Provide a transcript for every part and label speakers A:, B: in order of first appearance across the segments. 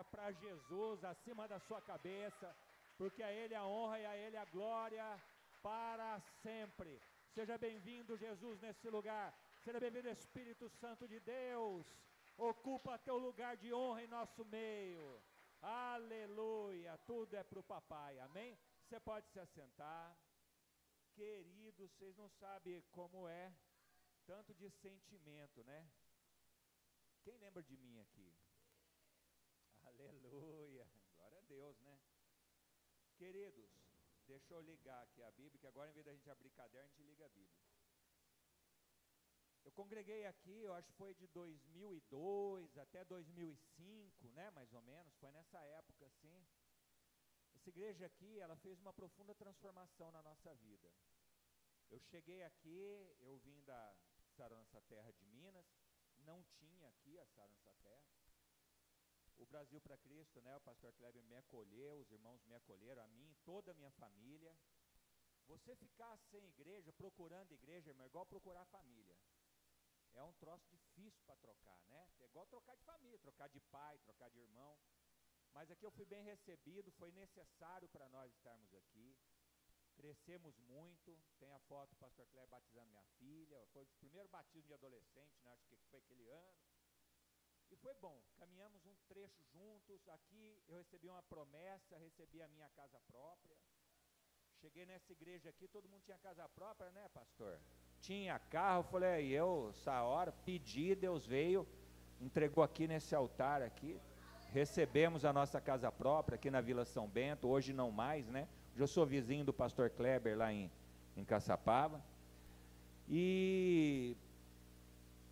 A: glória para Jesus acima da sua cabeça, porque a Ele a honra e a Ele a glória para sempre. Seja bem-vindo, Jesus, nesse lugar. Seja bem-vindo, Espírito Santo de Deus. Ocupa teu lugar de honra em nosso meio. Aleluia. Tudo é para o papai, amém? Você pode se assentar. Queridos, vocês não sabem como é tanto de sentimento, né? Quem lembra de mim aqui? Aleluia, glória a Deus, né? Queridos, deixa eu ligar aqui a Bíblia, que agora em vez da gente abrir caderno, a gente liga a Bíblia. Eu congreguei aqui, eu acho que foi de 2002 até 2005, né, mais ou menos, foi nessa época assim. Essa igreja aqui, ela fez uma profunda transformação na nossa vida. Eu cheguei aqui, eu vim da Sarança Terra de Minas, não tinha aqui a Sarança Terra. O Brasil para Cristo, né, o pastor Kleber me acolheu, os irmãos me acolheram, a mim, toda a minha família. Você ficar sem igreja, procurando igreja, irmão, é igual procurar família. É um troço difícil para trocar, né? É igual trocar de família, trocar de pai, trocar de irmão. Mas aqui eu fui bem recebido, foi necessário para nós estarmos aqui. Crescemos muito, tem a foto do pastor Kleber batizando minha filha, foi o primeiro batismo de adolescente, né? Acho que foi aquele ano. E foi bom, caminhamos um trecho juntos. Aqui eu recebi uma promessa, recebi a minha casa própria. Cheguei nessa igreja aqui, todo mundo tinha casa própria, né, pastor? Tinha carro, falei, essa hora, pedi, Deus veio, entregou aqui nesse altar aqui. Recebemos a nossa casa própria aqui na Vila São Bento, hoje não mais, né? Hoje eu sou vizinho do pastor Kleber lá em Caçapava. E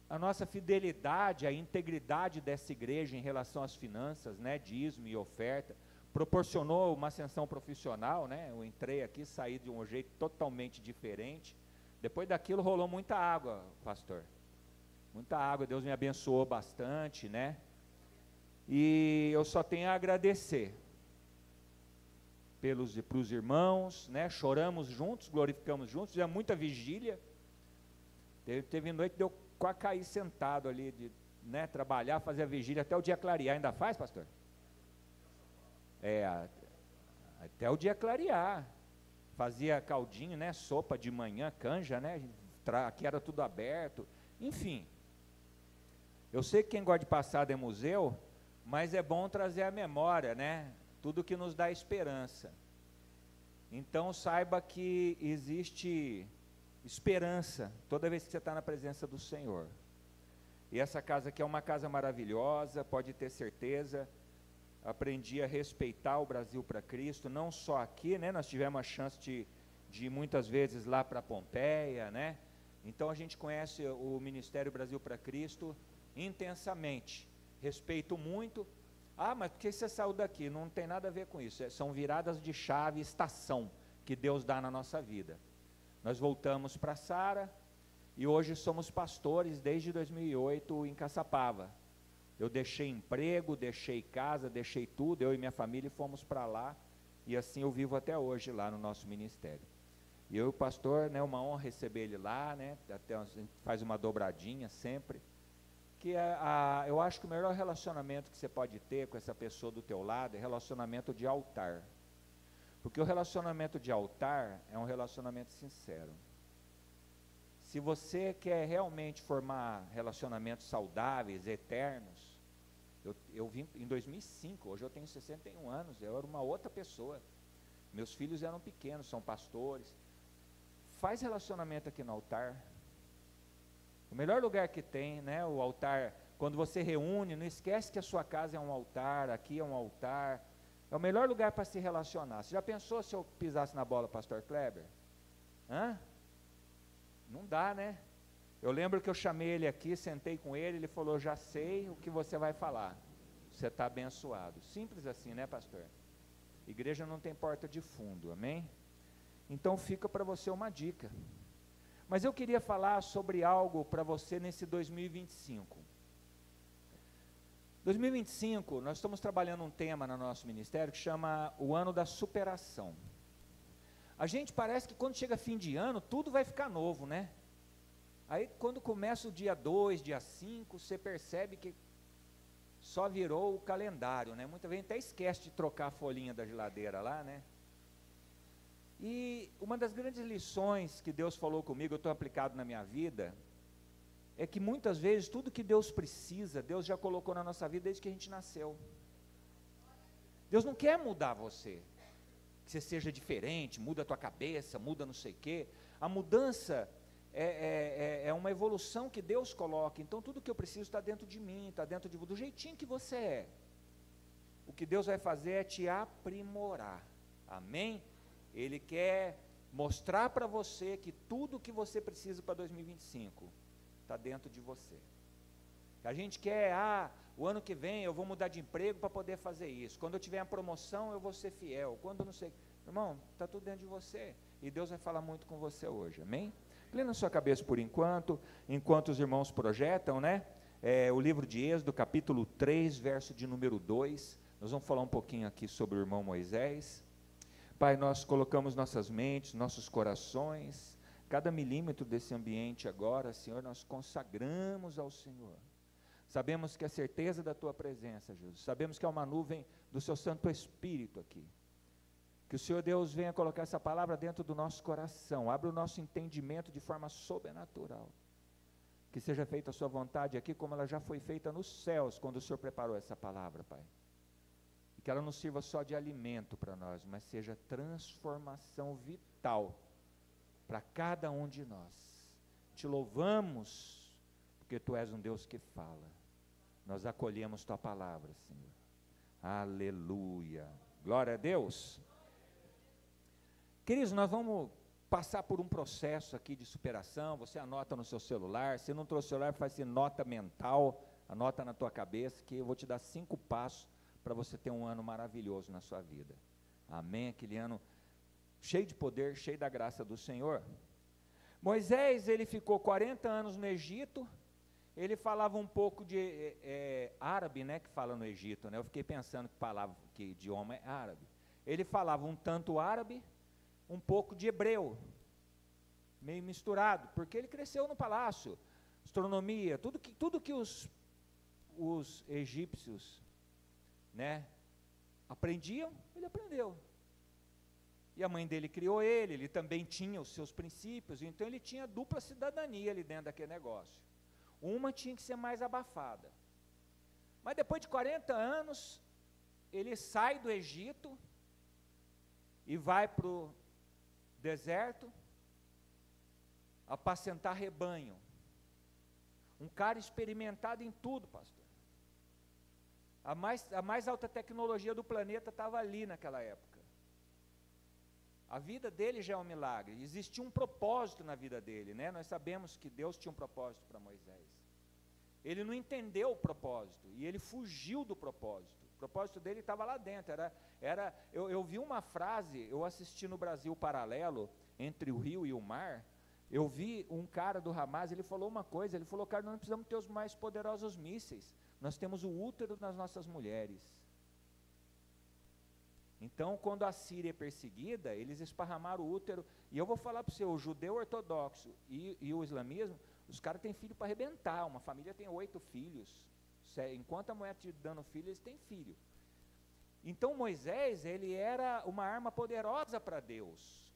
A: a nossa fidelidade, a integridade dessa igreja em relação às finanças, né, dízimo e oferta, proporcionou uma ascensão profissional, né? Eu entrei aqui, saí de um jeito totalmente diferente. Depois daquilo rolou muita água, pastor. Muita água, Deus me abençoou bastante, né? E eu só tenho a agradecer para os irmãos, né? Choramos juntos, glorificamos juntos, fizemos muita vigília. Teve noite, deu quase cair sentado ali, né? Trabalhar, fazer a vigília até o dia clarear. Ainda faz, pastor? Até o dia clarear. Fazia caldinho, né? Sopa de manhã, canja, né? Aqui era tudo aberto. Enfim. Eu sei que quem gosta de passado é museu, mas é bom trazer a memória, né? Tudo que nos dá esperança. Então saiba que existe esperança toda vez que você está na presença do Senhor. E essa casa aqui é uma casa maravilhosa, pode ter certeza. Aprendi a respeitar o Brasil para Cristo, não só aqui, né? Nós tivemos a chance de ir muitas vezes lá para Pompeia, né? Então a gente conhece o Ministério Brasil para Cristo intensamente, respeito muito. Mas por que você saiu daqui? Não tem nada a ver com isso, são viradas de chave, estação que Deus dá na nossa vida. Nós voltamos para Sara e hoje somos pastores desde 2008 em Caçapava. Eu deixei emprego, deixei casa, deixei tudo, eu e minha família e fomos para lá, e assim eu vivo até hoje lá no nosso ministério. E eu e o pastor, né, uma honra receber ele lá, né, até a gente faz uma dobradinha sempre, que eu acho que o melhor relacionamento que você pode ter com essa pessoa do teu lado é relacionamento de altar, porque o relacionamento de altar é um relacionamento sincero. Se você quer realmente formar relacionamentos saudáveis, eternos, eu vim em 2005, hoje eu tenho 61 anos, eu era uma outra pessoa, meus filhos eram pequenos, são pastores. Faz relacionamento aqui no altar, o melhor lugar que tem, né, o altar, quando você reúne, não esquece que a sua casa é um altar, aqui é um altar, é o melhor lugar para se relacionar. Você já pensou se eu pisasse na bola, pastor Kleber? Não dá, né? Eu lembro que eu chamei ele aqui, sentei com ele, ele falou, já sei o que você vai falar, você está abençoado. Simples assim, né, pastor? Igreja não tem porta de fundo, amém? Então fica para você uma dica. Mas eu queria falar sobre algo para você nesse 2025. 2025, nós estamos trabalhando um tema no nosso ministério que chama o ano da superação. A gente parece que quando chega fim de ano, tudo vai ficar novo, né? Aí quando começa o dia 2, dia 5, você percebe que só virou o calendário, né? Muita gente até esquece de trocar a folhinha da geladeira lá, né? E uma das grandes lições que Deus falou comigo, eu estou aplicado na minha vida, é que muitas vezes tudo que Deus precisa, Deus já colocou na nossa vida desde que a gente nasceu. Deus não quer mudar você, que você seja diferente, muda a tua cabeça, muda não sei o quê. A mudança é uma evolução que Deus coloca. Então tudo que eu preciso está dentro de mim, está dentro do jeitinho que você é. O que Deus vai fazer é te aprimorar, amém? Ele quer mostrar para você que tudo o que você precisa para 2025 está dentro de você. A gente quer, o ano que vem eu vou mudar de emprego para poder fazer isso, quando eu tiver a promoção eu vou ser fiel, quando eu não sei, irmão, está tudo dentro de você, e Deus vai falar muito com você hoje, amém? Lê na sua cabeça por enquanto os irmãos projetam, né, o livro de Êxodo, capítulo 3, verso de número 2, nós vamos falar um pouquinho aqui sobre o irmão Moisés. Pai, nós colocamos nossas mentes, nossos corações, cada milímetro desse ambiente agora, Senhor, nós consagramos ao Senhor. Sabemos que é certeza da Tua presença, Jesus. Sabemos que é uma nuvem do Seu Santo Espírito aqui. Que o Senhor Deus venha colocar essa palavra dentro do nosso coração. Abra o nosso entendimento de forma sobrenatural. Que seja feita a Sua vontade aqui, como ela já foi feita nos céus, quando o Senhor preparou essa palavra, Pai. E que ela não sirva só de alimento para nós, mas seja transformação vital para cada um de nós. Te louvamos, porque Tu és um Deus que fala. Nós acolhemos Tua palavra, Senhor. Aleluia. Glória a Deus. Queridos, nós vamos passar por um processo aqui de superação. Você anota no seu celular. Se não trouxe celular, faz nota mental, anota na tua cabeça, que eu vou te dar 5 passos para você ter um ano maravilhoso na sua vida. Amém? Aquele ano cheio de poder, cheio da graça do Senhor. Moisés, ele ficou 40 anos no Egito. Ele falava um pouco de árabe, né, que fala no Egito, né? Eu fiquei pensando que idioma é árabe. Ele falava um tanto árabe, um pouco de hebreu, meio misturado, porque ele cresceu no palácio, astronomia, tudo que os egípcios, né, aprendiam, ele aprendeu. E a mãe dele criou ele também tinha os seus princípios, então ele tinha dupla cidadania ali dentro daquele negócio. Uma tinha que ser mais abafada. Mas depois de 40 anos, ele sai do Egito e vai para o deserto apacentar rebanho. Um cara experimentado em tudo, pastor. A mais alta tecnologia do planeta estava ali naquela época. A vida dele já é um milagre. Existia um propósito na vida dele, né? Nós sabemos que Deus tinha um propósito para Moisés. Ele não entendeu o propósito e ele fugiu do propósito. O propósito dele estava lá dentro. Eu vi uma frase, eu assisti no Brasil Paralelo, entre o rio e o mar. Eu vi um cara do Hamas, ele falou uma coisa, ele falou, cara, nós não precisamos ter os mais poderosos mísseis, nós temos o útero nas nossas mulheres. Então, quando a Síria é perseguida, eles esparramaram o útero, e eu vou falar para você, o judeu ortodoxo e o islamismo, os caras têm filho para arrebentar, uma família tem 8 filhos, enquanto a mulher está dando filho, eles têm filho. Então, Moisés, ele era uma arma poderosa para Deus,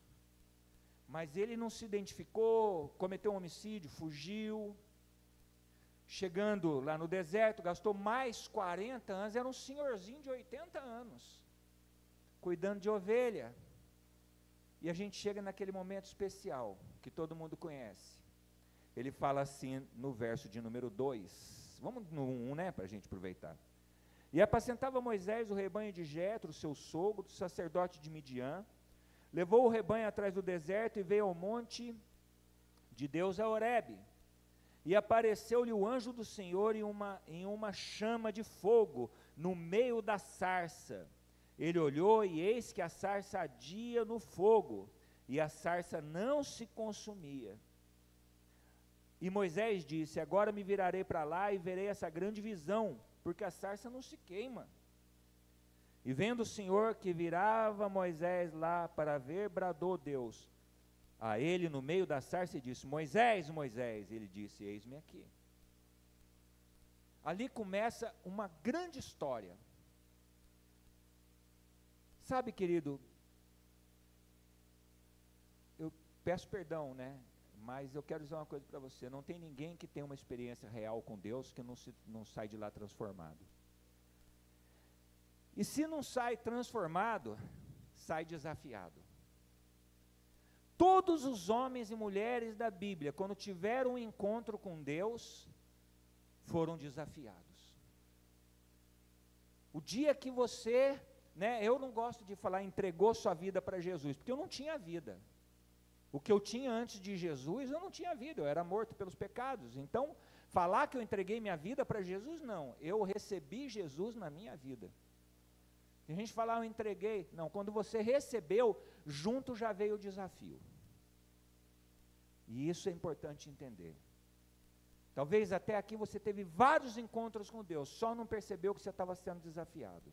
A: mas ele não se identificou, cometeu um homicídio, fugiu, chegando lá no deserto, gastou mais 40 anos, era um senhorzinho de 80 anos, cuidando de ovelha, e a gente chega naquele momento especial, que todo mundo conhece, ele fala assim no verso de número 2, vamos no 1, né, para a gente aproveitar, e apacentava Moisés o rebanho de Jetro, seu sogro, sacerdote de Midian, levou o rebanho atrás do deserto e veio ao monte de Deus a Horebe, e apareceu-lhe o anjo do Senhor em uma chama de fogo, no meio da sarça. Ele olhou e eis que a sarça ardia no fogo, e a sarça não se consumia. E Moisés disse, agora me virarei para lá e verei essa grande visão, porque a sarça não se queima. E vendo o Senhor que virava Moisés lá para ver, bradou Deus a ele no meio da sarça e disse, Moisés, Moisés, ele disse, eis-me aqui. Ali começa uma grande história. Sabe, querido, eu peço perdão, né? Mas eu quero dizer uma coisa para você, não tem ninguém que tenha uma experiência real com Deus que não sai de lá transformado. E se não sai transformado, sai desafiado. Todos os homens e mulheres da Bíblia, quando tiveram um encontro com Deus, foram desafiados. O dia que você, né, eu não gosto de falar entregou sua vida para Jesus, porque eu não tinha vida. O que eu tinha antes de Jesus, eu não tinha vida, eu era morto pelos pecados. Então, falar que eu entreguei minha vida para Jesus, não. Eu recebi Jesus na minha vida. Tem gente que fala, eu entreguei. Não, quando você recebeu, junto já veio o desafio. E isso é importante entender. Talvez até aqui você teve vários encontros com Deus, só não percebeu que você estava sendo desafiado.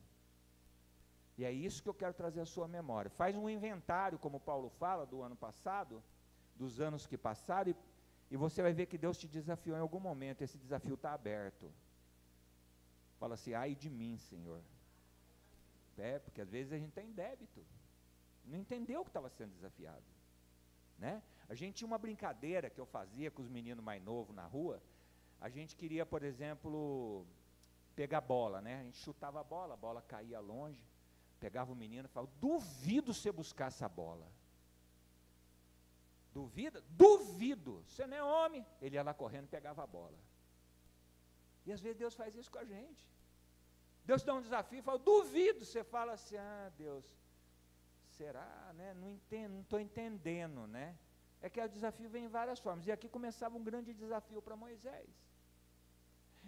A: E é isso que eu quero trazer à sua memória. Faz um inventário, como Paulo fala, do ano passado, dos anos que passaram, e você vai ver que Deus te desafiou em algum momento, esse desafio está aberto. Fala assim, ai de mim, Senhor. Porque às vezes a gente está em débito, não entendeu que estava sendo desafiado, né? A gente tinha uma brincadeira que eu fazia com os meninos mais novos na rua, a gente queria, por exemplo, pegar bola, né? A gente chutava a bola caía longe, pegava o menino e falava, duvido você buscar essa bola. Duvida? Duvido, você não é homem. Ele ia lá correndo e pegava a bola. E às vezes Deus faz isso com a gente. Deus te dá um desafio e fala, duvido, você fala assim, Deus, será, né? Não estou entendendo, né? É que o desafio vem em várias formas, e aqui começava um grande desafio para Moisés.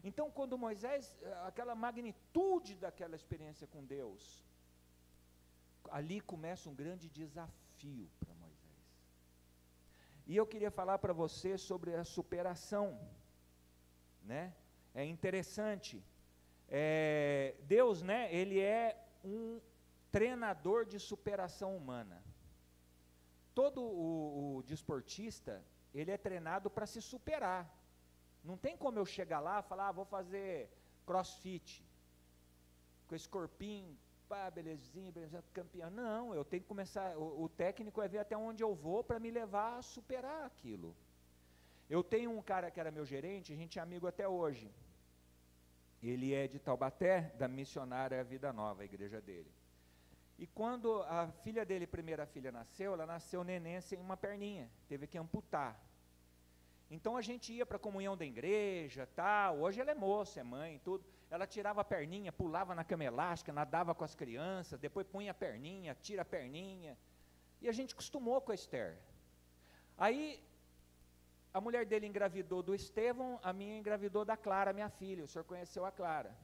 A: Então, quando Moisés, aquela magnitude daquela experiência com Deus, ali começa um grande desafio para Moisés. E eu queria falar para você sobre a superação, né? É interessante, Deus, né, Ele é um treinador de superação humana. Todo o desportista, ele é treinado para se superar. Não tem como eu chegar lá e falar, vou fazer crossfit, com esse corpinho, pá, belezinha, campeão. Não, eu tenho que começar, o técnico é ver até onde eu vou para me levar a superar aquilo. Eu tenho um cara que era meu gerente, a gente é amigo até hoje. Ele é de Taubaté, da missionária Vida Nova, a igreja dele. E quando a filha dele, primeira filha, nasceu, ela nasceu neném sem uma perninha, teve que amputar. Então a gente ia para a comunhão da igreja, tal, hoje ela é moça, é mãe, tudo. Ela tirava a perninha, pulava na cama elástica, nadava com as crianças, depois punha a perninha, tira a perninha. E a gente acostumou com a Esther. Aí a mulher dele engravidou do Estevão, a minha engravidou da Clara, minha filha, o senhor conheceu a Clara.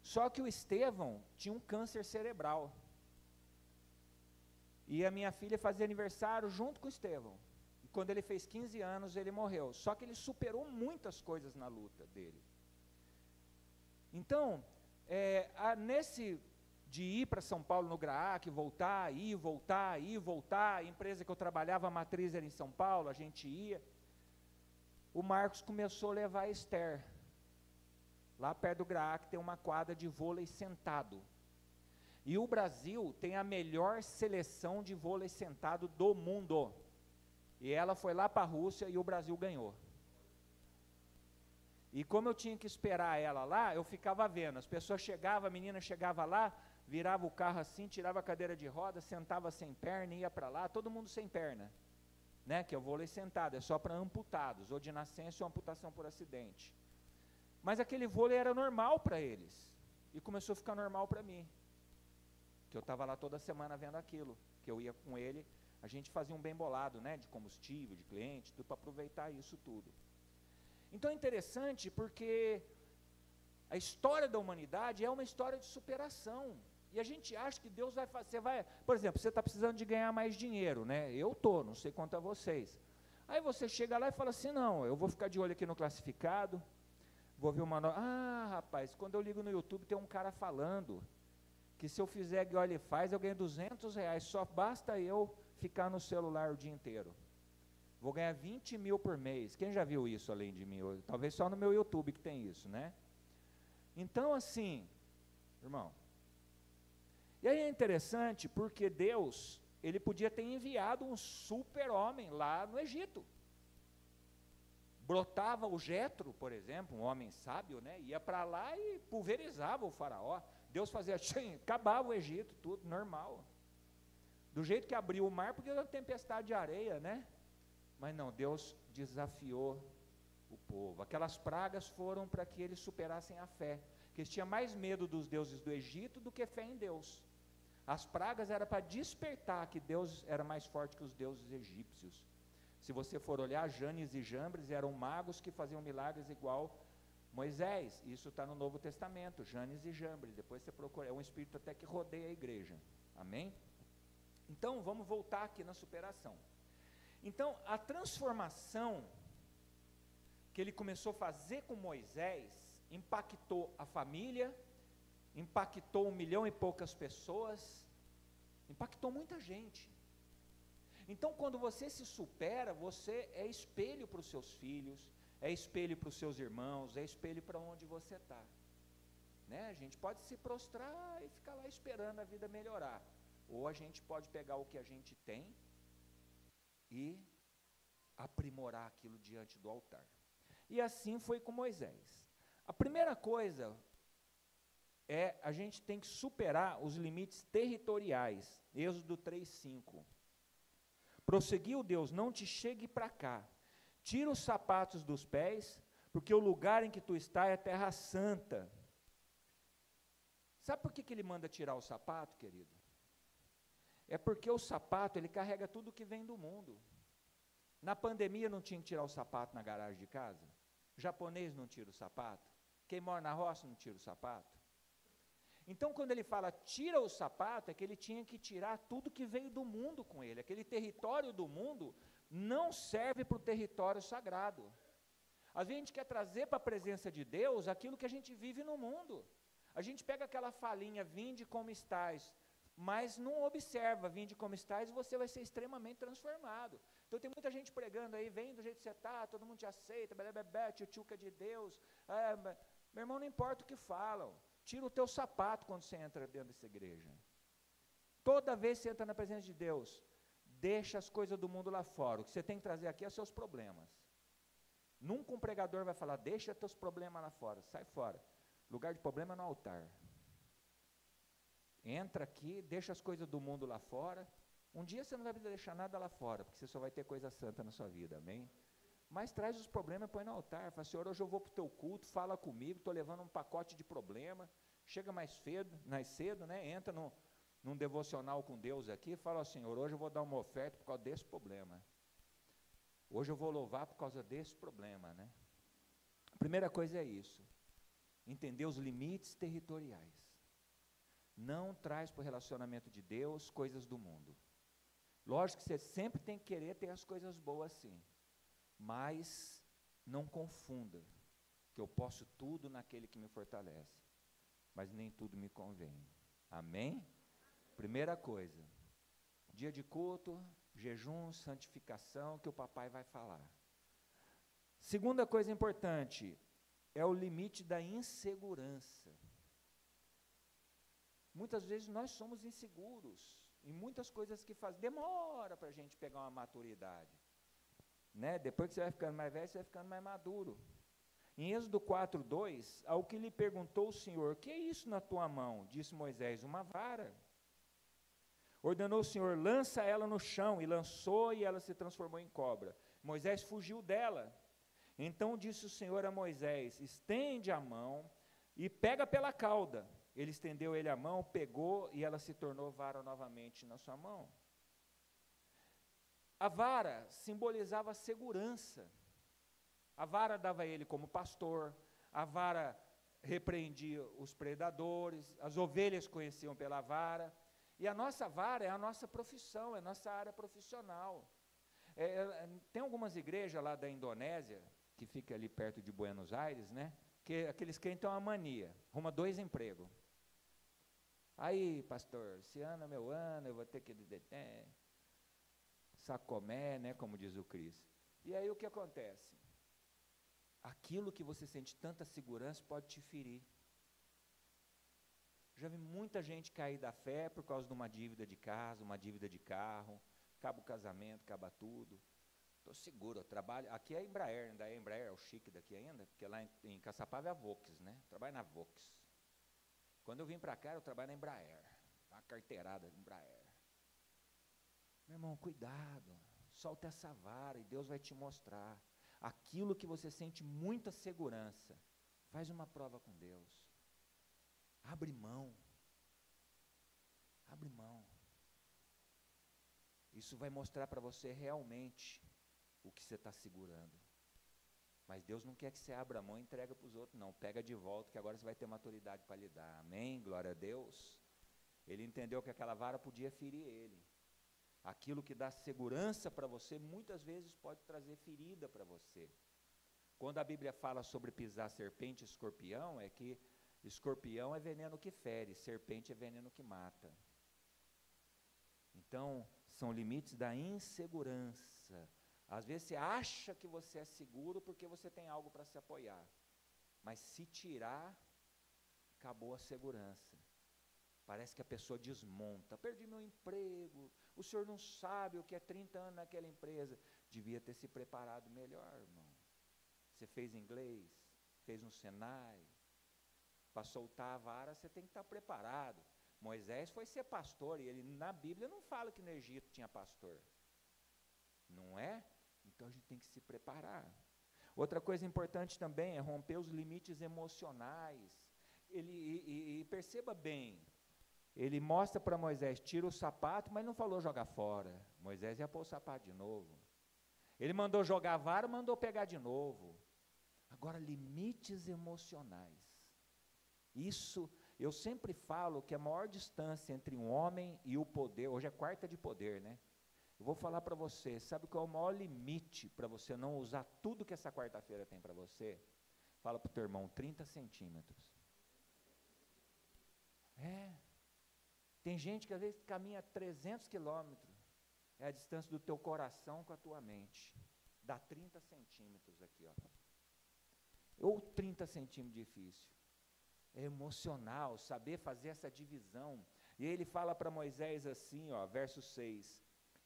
A: Só que o Estevão tinha um câncer cerebral. E a minha filha fazia aniversário junto com o Estevão. E quando ele fez 15 anos, ele morreu. Só que ele superou muitas coisas na luta dele. Então, nesse de ir para São Paulo no GRAAC, voltar, voltar, a empresa que eu trabalhava, a matriz era em São Paulo, a gente ia. O Marcos começou a levar a Esther. Lá perto do GRAAC tem uma quadra de vôlei sentado. E o Brasil tem a melhor seleção de vôlei sentado do mundo. E ela foi lá para a Rússia e o Brasil ganhou. E como eu tinha que esperar ela lá, eu ficava vendo. As pessoas chegavam, a menina chegava lá, virava o carro assim, tirava a cadeira de roda, sentava sem perna, ia para lá, todo mundo sem perna. Né? Que é o vôlei sentado, é só para amputados, ou de nascença ou amputação por acidente. Mas aquele vôlei era normal para eles. E começou a ficar normal para mim. Que eu estava lá toda semana vendo aquilo, que eu ia com ele, a gente fazia um bem bolado, né, de combustível, de cliente, tudo para aproveitar isso tudo. Então é interessante porque a história da humanidade é uma história de superação, e a gente acha que Deus vai fazer, por exemplo, você está precisando de ganhar mais dinheiro, né, eu estou, não sei quanto a vocês, aí você chega lá e fala assim, não, eu vou ficar de olho aqui no classificado, vou ver uma nova, rapaz, quando eu ligo no YouTube tem um cara falando, que se eu fizer igual ele faz, eu ganho R$200, só basta eu ficar no celular o dia inteiro. Vou ganhar 20 mil por mês. Quem já viu isso além de mim? Talvez só no meu YouTube que tem isso, né? Então, assim, irmão, e aí é interessante porque Deus, ele podia ter enviado um super-homem lá no Egito. Brotava o Jetro, por exemplo, um homem sábio, né? Ia para lá e pulverizava o faraó. Deus fazia assim, acabava o Egito, tudo normal. Do jeito que abriu o mar, podia dar tempestade de areia, né? Mas não, Deus desafiou o povo. Aquelas pragas foram para que eles superassem a fé, que eles tinham mais medo dos deuses do Egito do que fé em Deus. As pragas eram para despertar que Deus era mais forte que os deuses egípcios. Se você for olhar, Janes e Jambres eram magos que faziam milagres igual Moisés. Isso está no Novo Testamento, Janes e Jambres. Depois você procura, é um espírito até que rodeia a igreja. Amém? Então, vamos voltar aqui na superação. Então, a transformação que ele começou a fazer com Moisés, impactou a família, impactou 1 milhão e poucas pessoas, impactou muita gente. Então, quando você se supera, você é espelho para os seus filhos, é espelho para os seus irmãos, é espelho para onde você está. Né? A gente pode se prostrar e ficar lá esperando a vida melhorar, ou a gente pode pegar o que a gente tem e aprimorar aquilo diante do altar. E assim foi com Moisés. A primeira coisa é, a gente tem que superar os limites territoriais. Êxodo 3:5. Prosseguiu Deus, não te chegue para cá, tira os sapatos dos pés, porque o lugar em que tu está é terra santa. Sabe por que ele manda tirar o sapato, querido? É porque o sapato, ele carrega tudo que vem do mundo. Na pandemia não tinha que tirar o sapato na garagem de casa? O japonês não tira o sapato? Quem mora na roça não tira o sapato? Então, quando ele fala tira o sapato, é que ele tinha que tirar tudo que veio do mundo com ele. Aquele território do mundo não serve para o território sagrado. Às vezes a gente quer trazer para a presença de Deus aquilo que a gente vive no mundo. A gente pega aquela falinha, vinde como estás, mas não observa, vinde como estás, e você vai ser extremamente transformado. Então tem muita gente pregando aí, vem do jeito que você está, todo mundo te aceita, belebebé, tchutchuca de Deus. Meu irmão, não importa o que falam, tira o teu sapato quando você entra dentro dessa igreja. Toda vez que você entra na presença de Deus, deixa as coisas do mundo lá fora. O que você tem que trazer aqui é os seus problemas. Nunca um pregador vai falar, deixa teus problemas lá fora, sai fora. Lugar de problema é no altar. Entra aqui, deixa as coisas do mundo lá fora. Um dia você não vai deixar nada lá fora, porque você só vai ter coisa santa na sua vida, amém? Mas traz os problemas e põe no altar. Fala, Senhor, hoje eu vou para o teu culto, fala comigo, estou levando um pacote de problema. Chega mais cedo, né? Entra num devocional com Deus aqui e fala, Senhor, hoje eu vou dar uma oferta por causa desse problema. Hoje eu vou louvar por causa desse problema, né? A primeira coisa é isso. Entender os limites territoriais. Não traz para o relacionamento de Deus coisas do mundo. Lógico que você sempre tem que querer ter as coisas boas sim, mas não confunda, que eu posso tudo naquele que me fortalece, mas nem tudo me convém. Amém? Primeira coisa, dia de culto, jejum, santificação, que o papai vai falar. Segunda coisa importante, é o limite da insegurança. Muitas vezes nós somos inseguros, em muitas coisas que fazemos, demora para a gente pegar uma maturidade. Né? Depois que você vai ficando mais velho, você vai ficando mais maduro. Em Êxodo 4:2, ao que lhe perguntou o Senhor, que é isso na tua mão? Disse Moisés, uma vara. Ordenou o Senhor, lança ela no chão, e lançou, e ela se transformou em cobra. Moisés fugiu dela. Então disse o Senhor a Moisés, estende a mão e pega pela cauda. Ele estendeu ele a mão, pegou, e ela se tornou vara novamente na sua mão. A vara simbolizava segurança. A vara dava a ele como pastor, a vara repreendia os predadores, as ovelhas conheciam pela vara, e a nossa vara é a nossa profissão, é a nossa área profissional. Tem algumas igrejas lá da Indonésia, que fica ali perto de Buenos Aires, né, que aqueles crentes têm uma mania, arruma 2 empregos. Aí, pastor, esse ano é meu ano, eu vou ter que sacomé, né, como diz o Cris. E aí o que acontece? Aquilo que você sente tanta segurança pode te ferir. Já vi muita gente cair da fé por causa de uma dívida de casa, uma dívida de carro, acaba o casamento, acaba tudo. Estou seguro, eu trabalho, aqui é a Embraer, ainda é a Embraer, é o chique daqui ainda, porque lá em Caçapava é a Vox, né? Trabalho na Vox. Quando eu vim para cá, eu trabalho na Embraer, uma carteirada de Embraer. Meu irmão, cuidado, solta essa vara e Deus vai te mostrar. Aquilo que você sente muita segurança, faz uma prova com Deus. Abre mão. Abre mão. Isso vai mostrar para você realmente o que você está segurando. Mas Deus não quer que você abra a mão e entrega para os outros, não. Pega de volta, que agora você vai ter maturidade para lidar. Amém? Glória a Deus. Ele entendeu que aquela vara podia ferir ele. Aquilo que dá segurança para você, muitas vezes pode trazer ferida para você. Quando a Bíblia fala sobre pisar serpente e escorpião, é que escorpião é veneno que fere, serpente é veneno que mata. Então, são limites da insegurança. Às vezes você acha que você é seguro porque você tem algo para se apoiar. Mas se tirar, acabou a segurança. Parece que a pessoa desmonta. Perdi meu emprego, o senhor não sabe o que é 30 anos naquela empresa. Devia ter se preparado melhor, irmão. Você fez inglês, fez um Senai, para soltar a vara você tem que estar preparado. Moisés foi ser pastor, e ele na Bíblia não fala que no Egito tinha pastor. Não é? Então a gente tem que se preparar. Outra coisa importante também é romper os limites emocionais. E perceba bem, ele mostra para Moisés, tira o sapato, mas não falou jogar fora. Moisés ia pôr o sapato de novo. Ele mandou jogar a vara, mandou pegar de novo. Agora, limites emocionais. Isso, eu sempre falo que a maior distância entre um homem e o poder, hoje é quarta de poder, né? Eu vou falar para você, sabe qual é o maior limite para você não usar tudo que essa quarta-feira tem para você? Fala para o teu irmão, 30 centímetros. Tem gente que às vezes caminha 300 quilômetros, é a distância do teu coração com a tua mente. Dá 30 centímetros aqui, ó. Ou 30 centímetros difícil. É emocional, saber fazer essa divisão. E ele fala para Moisés assim, ó, verso 6.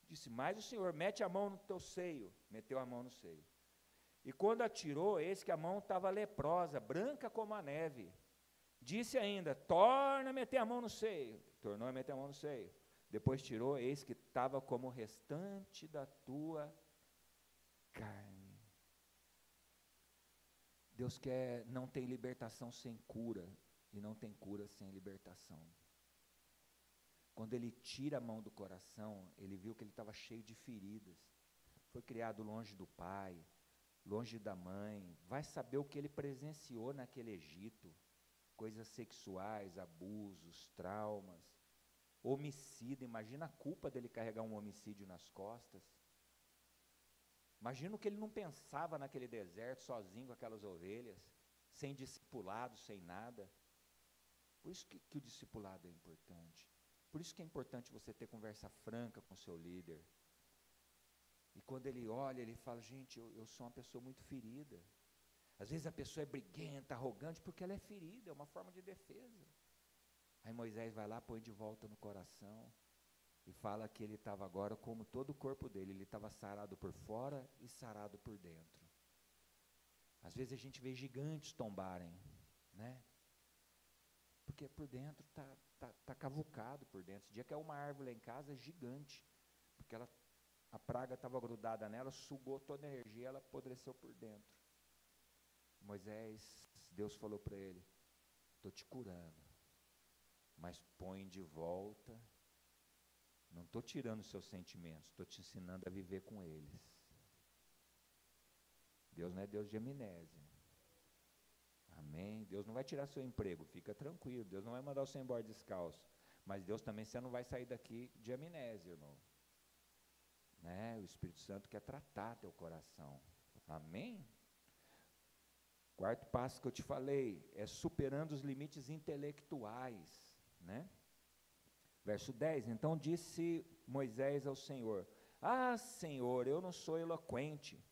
A: Disse, mas o Senhor mete a mão no teu seio. Meteu a mão no seio. E quando atirou, eis que a mão estava leprosa, branca como a neve. Disse ainda, torna a meter a mão no seio. Tornou a meter a mão no seio. Depois tirou, eis que estava como o restante da tua carne. Deus quer, não tem libertação sem cura, e não tem cura sem libertação. Quando ele tira a mão do coração, ele viu que ele estava cheio de feridas. Foi criado longe do pai, longe da mãe. Vai saber o que ele presenciou naquele Egito. Coisas sexuais, abusos, traumas, homicídio. Imagina a culpa dele carregar um homicídio nas costas. Imagina o que ele não pensava naquele deserto, sozinho com aquelas ovelhas, sem discipulado, sem nada. Por isso que o discipulado é importante. Por isso que é importante você ter conversa franca com o seu líder. E quando ele olha, ele fala, gente, eu sou uma pessoa muito ferida. Às vezes a pessoa é briguenta, arrogante, porque ela é ferida, é uma forma de defesa. Aí Moisés vai lá, põe de volta no coração, e fala que ele estava agora como todo o corpo dele, ele estava sarado por fora e sarado por dentro. Às vezes a gente vê gigantes tombarem, né? Porque por dentro está cavucado por dentro. Esse dia que é uma árvore lá em casa, é gigante, porque a praga estava grudada nela, sugou toda a energia, ela apodreceu por dentro. Moisés, Deus falou para ele, estou te curando, mas põe de volta, não estou tirando os seus sentimentos, estou te ensinando a viver com eles. Deus não é Deus de amnésia. Amém? Deus não vai tirar seu emprego, fica tranquilo, Deus não vai mandar você embora descalço, mas Deus também, você não vai sair daqui de amnésia, irmão. Né? O Espírito Santo quer tratar teu coração. Amém? Quarto passo que eu te falei, é superando os limites intelectuais, né? Verso 10, então disse Moisés ao Senhor, Senhor, eu não sou eloquente,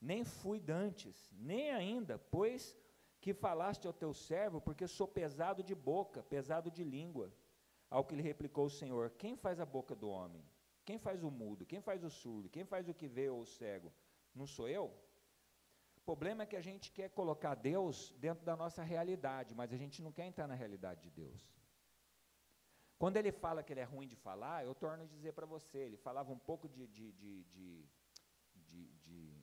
A: nem fui dantes, nem ainda, pois que falaste ao teu servo, porque sou pesado de boca, pesado de língua. Ao que lhe replicou o Senhor: quem faz a boca do homem? Quem faz o mudo? Quem faz o surdo? Quem faz o que vê ou o cego? Não sou eu? O problema é que a gente quer colocar Deus dentro da nossa realidade, mas a gente não quer entrar na realidade de Deus. Quando ele fala que ele é ruim de falar, eu torno a dizer para você, ele falava um pouco de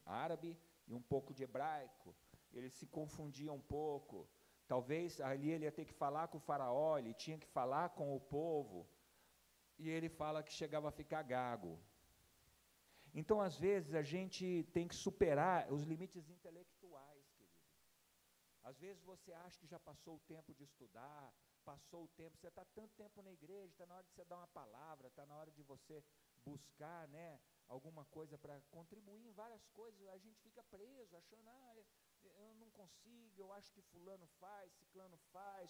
A: árabe e um pouco de hebraico, ele se confundia um pouco, talvez ali ele ia ter que falar com o faraó, ele tinha que falar com o povo, e ele fala que chegava a ficar gago. Então, às vezes, a gente tem que superar os limites intelectuais, querido. Às vezes você acha que já passou o tempo de estudar, passou o tempo, você está tanto tempo na igreja, está na hora de você dar uma palavra, está na hora de você buscar, né, alguma coisa para contribuir em várias coisas, a gente fica preso, achando, eu não consigo, eu acho que fulano faz, ciclano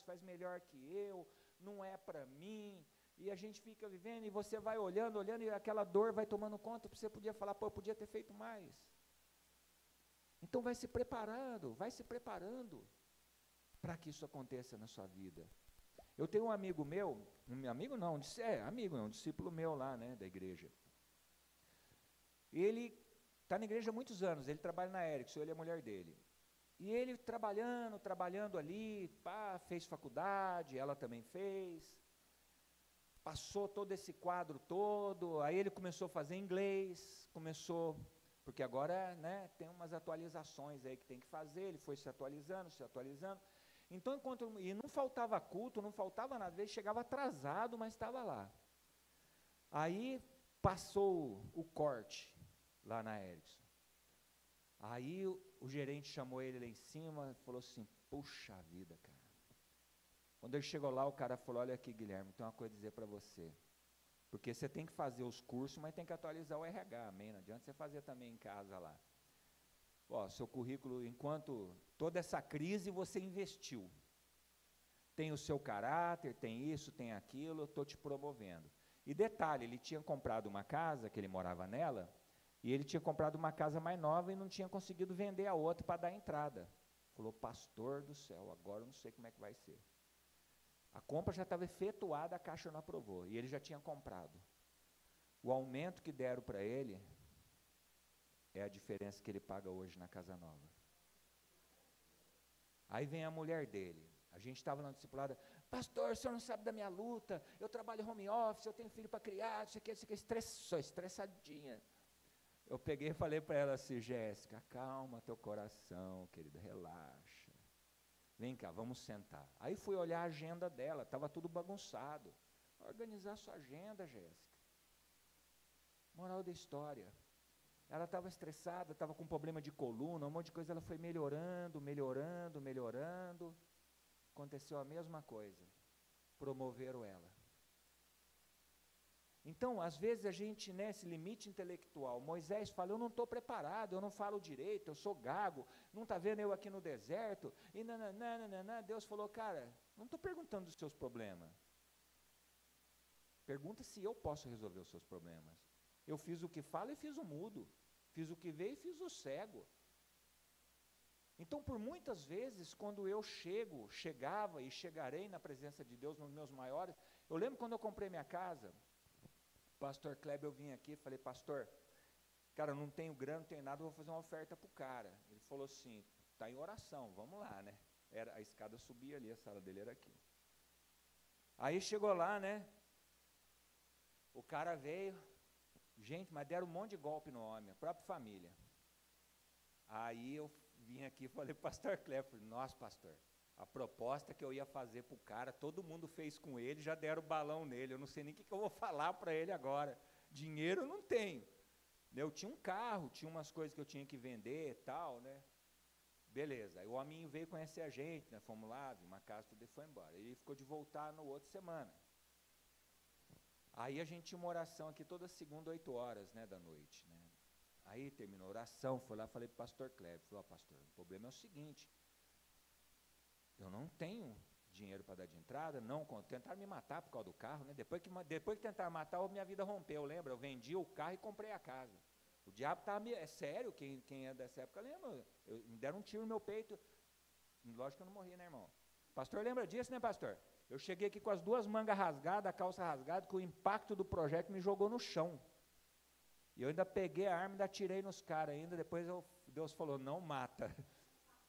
A: faz melhor que eu, não é para mim, e a gente fica vivendo, e você vai olhando, e aquela dor vai tomando conta, você podia falar, eu podia ter feito mais. Então vai se preparando para que isso aconteça na sua vida. Eu tenho um amigo meu, um discípulo meu lá, né, da igreja. Ele está na igreja há muitos anos, ele trabalha na Erickson, ele é a mulher dele. E ele trabalhando ali, fez faculdade, ela também fez, passou todo esse quadro todo, aí ele começou a fazer inglês, porque agora, né, tem umas atualizações aí que tem que fazer, ele foi se atualizando, então e não faltava culto, não faltava nada, ele chegava atrasado, mas estava lá. Aí passou o corte lá na Erickson, aí o gerente chamou ele lá em cima e falou assim, puxa vida, cara. Quando ele chegou lá, o cara falou, olha aqui, Guilherme, tem uma coisa a dizer para você, porque você tem que fazer os cursos, mas tem que atualizar o RH, amém? Não adianta você fazer também em casa lá. Seu currículo, enquanto toda essa crise você investiu, tem o seu caráter, tem isso, tem aquilo, eu estou te promovendo. E detalhe, ele tinha comprado uma casa, que ele morava nela, e ele tinha comprado uma casa mais nova e não tinha conseguido vender a outra para dar entrada. Falou, pastor do céu, agora eu não sei como é que vai ser. A compra já estava efetuada, a Caixa não aprovou, e ele já tinha comprado. O aumento que deram para ele é a diferença que ele paga hoje na casa nova. Aí vem a mulher dele, a gente estava na discipulada, pastor, o senhor não sabe da minha luta, eu trabalho home office, eu tenho filho para criar, isso aqui, estressadinha. Eu peguei e falei para ela assim, Jéssica, calma teu coração, querida, relaxa. Vem cá, vamos sentar. Aí fui olhar a agenda dela, estava tudo bagunçado. Organizar sua agenda, Jéssica. Moral da história. Ela estava estressada, estava com problema de coluna, um monte de coisa, ela foi melhorando. Aconteceu a mesma coisa. Promoveram ela. Então, às vezes a gente, nesse limite intelectual, Moisés fala, eu não estou preparado, eu não falo direito, eu sou gago, não está vendo eu aqui no deserto, e nananana. Deus falou, cara, não estou perguntando dos seus problemas, pergunta se eu posso resolver os seus problemas. Eu fiz o que fala e fiz o mudo, fiz o que vê e fiz o cego. Então, por muitas vezes, quando eu chegava e chegarei na presença de Deus nos meus maiores, eu lembro quando eu comprei minha casa, pastor Kleber, eu vim aqui e falei, pastor, cara, eu não tenho grana, não tenho nada, eu vou fazer uma oferta para o cara. Ele falou assim, está em oração, vamos lá, né? A escada subia ali, a sala dele era aqui. Aí chegou lá, né? O cara veio, gente, mas deram um monte de golpe no homem, a própria família. Aí eu vim aqui e falei para o pastor Kleber, nossa, pastor, a proposta que eu ia fazer para o cara, todo mundo fez com ele, já deram o balão nele, eu não sei nem o que eu vou falar para ele agora, dinheiro eu não tenho, eu tinha um carro, tinha umas coisas que eu tinha que vender e tal, né, beleza, aí o hominho veio conhecer a gente, né, fomos lá, vi uma casa, tudo e foi embora, ele ficou de voltar no outro semana, aí a gente tinha uma oração aqui toda segunda, 8 horas, né, da noite, né, aí terminou a oração, fui lá, falei para o pastor Kleber, falei, pastor, o problema é o seguinte, eu não tenho dinheiro para dar de entrada, tentaram me matar por causa do carro, né? Depois que tentaram matar, minha vida rompeu, lembra? Eu vendi o carro e comprei a casa. O diabo estava, é sério, quem é dessa época lembra, me deram um tiro no meu peito, Lógico que eu não morri, né, irmão? Pastor lembra disso, né, pastor? Eu cheguei aqui com as duas mangas rasgadas, a calça rasgada, que o impacto do projeto me jogou no chão. E eu ainda peguei a arma e ainda atirei nos caras ainda, depois Deus falou, não mata.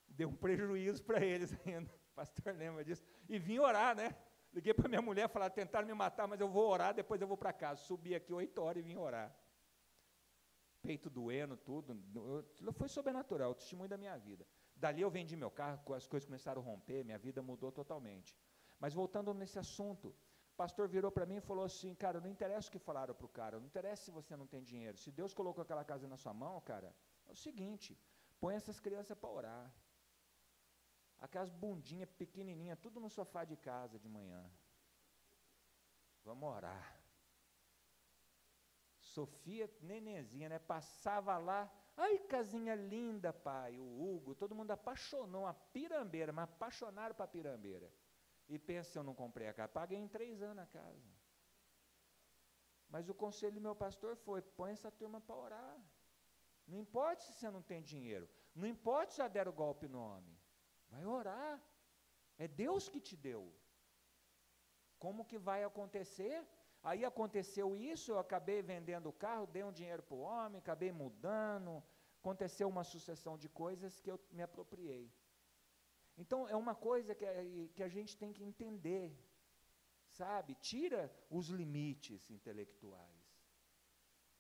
A: Deu um prejuízo para eles ainda. O pastor lembra disso. E vim orar, né? Liguei para minha mulher, falar, tentaram me matar, mas eu vou orar, depois eu vou para casa. Subi aqui 8 horas e vim orar. Peito doendo, tudo. Foi sobrenatural, o testemunho da minha vida. Dali eu vendi meu carro, as coisas começaram a romper, minha vida mudou totalmente. Mas voltando nesse assunto, o pastor virou para mim e falou assim, cara, não interessa o que falaram para o cara, não interessa se você não tem dinheiro, se Deus colocou aquela casa na sua mão, cara, é o seguinte, põe essas crianças para orar. Aquelas bundinhas pequenininhas, tudo no sofá de casa de manhã. Vamos orar. Sofia, nenenzinha, né? Passava lá, ai, casinha linda, pai, o Hugo, todo mundo apaixonou, uma pirambeira, mas apaixonaram para a pirambeira. E pensa se eu não comprei a casa, paguei em 3 anos a casa. Mas o conselho do meu pastor foi, põe essa turma para orar. Não importa se você não tem dinheiro, não importa se já deram golpe no homem, vai orar, é Deus que te deu. Como que vai acontecer? Aí aconteceu isso, eu acabei vendendo o carro, dei um dinheiro para o homem, acabei mudando, aconteceu uma sucessão de coisas que eu me apropriei. Então, é uma coisa que a gente tem que entender, sabe? Tira os limites intelectuais.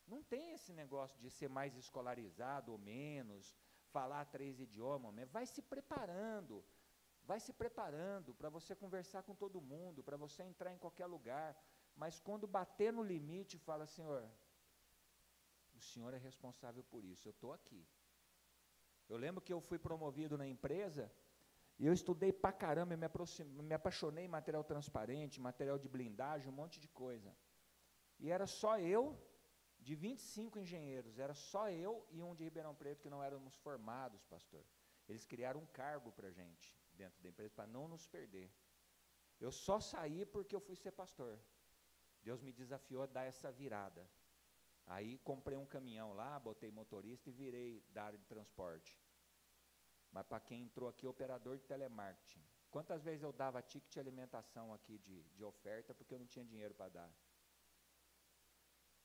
A: Não tem esse negócio de ser mais escolarizado ou menos, falar 3 idiomas, vai se preparando para você conversar com todo mundo, para você entrar em qualquer lugar, mas quando bater no limite, fala, Senhor, o Senhor é responsável por isso, eu estou aqui. Eu lembro que eu fui promovido na empresa, e eu estudei pra caramba, me apaixonei em material transparente, material de blindagem, um monte de coisa. E era só eu, de 25 engenheiros, era só eu e um de Ribeirão Preto, que não éramos formados, pastor. Eles criaram um cargo para a gente, dentro da empresa, para não nos perder. Eu só saí porque eu fui ser pastor. Deus me desafiou a dar essa virada. Aí comprei um caminhão lá, botei motorista e virei da área de transporte. Mas para quem entrou aqui, operador de telemarketing. Quantas vezes eu dava ticket de alimentação aqui de oferta, porque eu não tinha dinheiro para dar?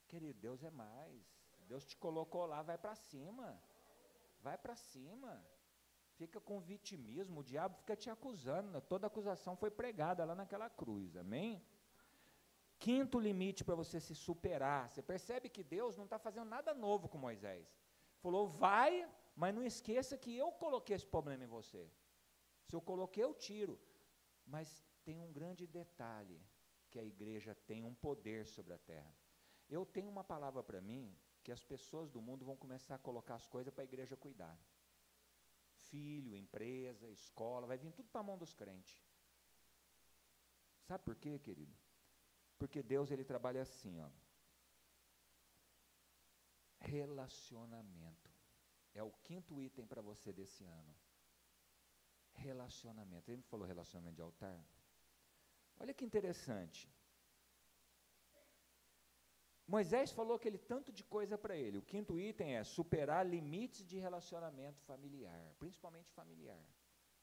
A: Querido, Deus é mais. Deus te colocou lá, vai para cima. Vai para cima. Fica com vitimismo, o diabo fica te acusando. Toda acusação foi pregada lá naquela cruz, amém? 5º limite para você se superar. Você percebe que Deus não está fazendo nada novo com Moisés. Falou, vai, mas não esqueça que eu coloquei esse problema em você. Se eu coloquei, eu tiro. Mas tem um grande detalhe, que a igreja tem um poder sobre a terra. Eu tenho uma palavra para mim, que as pessoas do mundo vão começar a colocar as coisas para a igreja cuidar. Filho, empresa, escola, vai vir tudo para a mão dos crentes. Sabe por quê, querido? Porque Deus, ele trabalha assim, ó. Relacionamento. É o 5º item para você desse ano. Relacionamento. Ele me falou relacionamento de altar. Olha que interessante. Moisés falou aquele tanto de coisa para ele. O 5º item é superar limites de relacionamento familiar, principalmente familiar.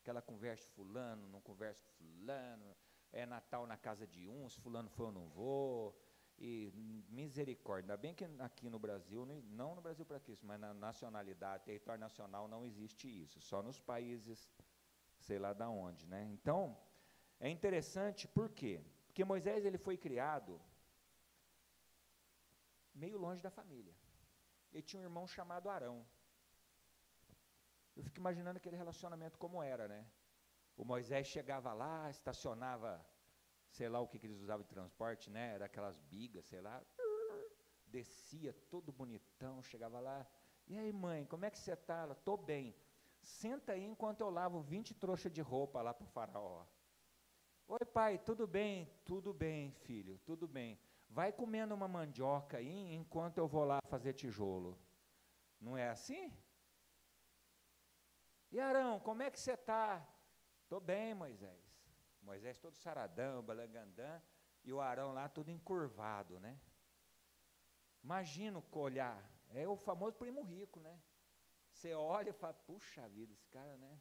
A: Aquela conversa fulano, não conversa com fulano, é Natal na casa de uns, fulano foi, eu não vou, e misericórdia. Ainda bem que aqui no Brasil, não no Brasil para isso, mas na nacionalidade, território nacional não existe isso, só nos países, sei lá da onde, né? Então, é interessante, por quê? Porque Moisés, ele foi criado meio longe da família. Ele tinha um irmão chamado Arão. Eu fico imaginando aquele relacionamento como era, né? O Moisés chegava lá, estacionava, sei lá o que eles usavam de transporte, né? Era aquelas bigas, sei lá. Descia todo bonitão, chegava lá. E aí, mãe, como é que você está? Ela, estou bem. Senta aí enquanto eu lavo 20 trouxas de roupa lá para o faraó. Oi, pai, tudo bem? Tudo bem, filho, tudo bem. Vai comendo uma mandioca aí enquanto eu vou lá fazer tijolo. Não é assim? E Arão, como é que você está? Estou bem, Moisés. Moisés todo saradão, balangandã, e o Arão lá todo encurvado, né? Imagina o olhar, é o famoso primo rico, né? Você olha e fala, puxa vida, esse cara, né?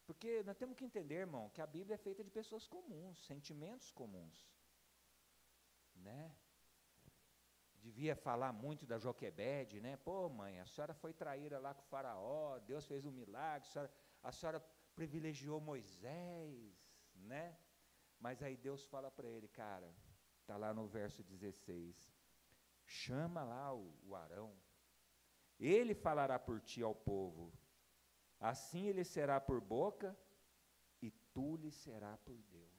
A: Porque nós temos que entender, irmão, que a Bíblia é feita de pessoas comuns, sentimentos comuns, né? Devia falar muito da Joquebede, né? Pô, mãe, a senhora foi traída lá com o faraó, Deus fez um milagre, a senhora privilegiou Moisés, né? Mas aí Deus fala para ele, cara, está lá no verso 16, chama lá o Arão, ele falará por ti ao povo, assim ele será por boca e tu lhe será por Deus.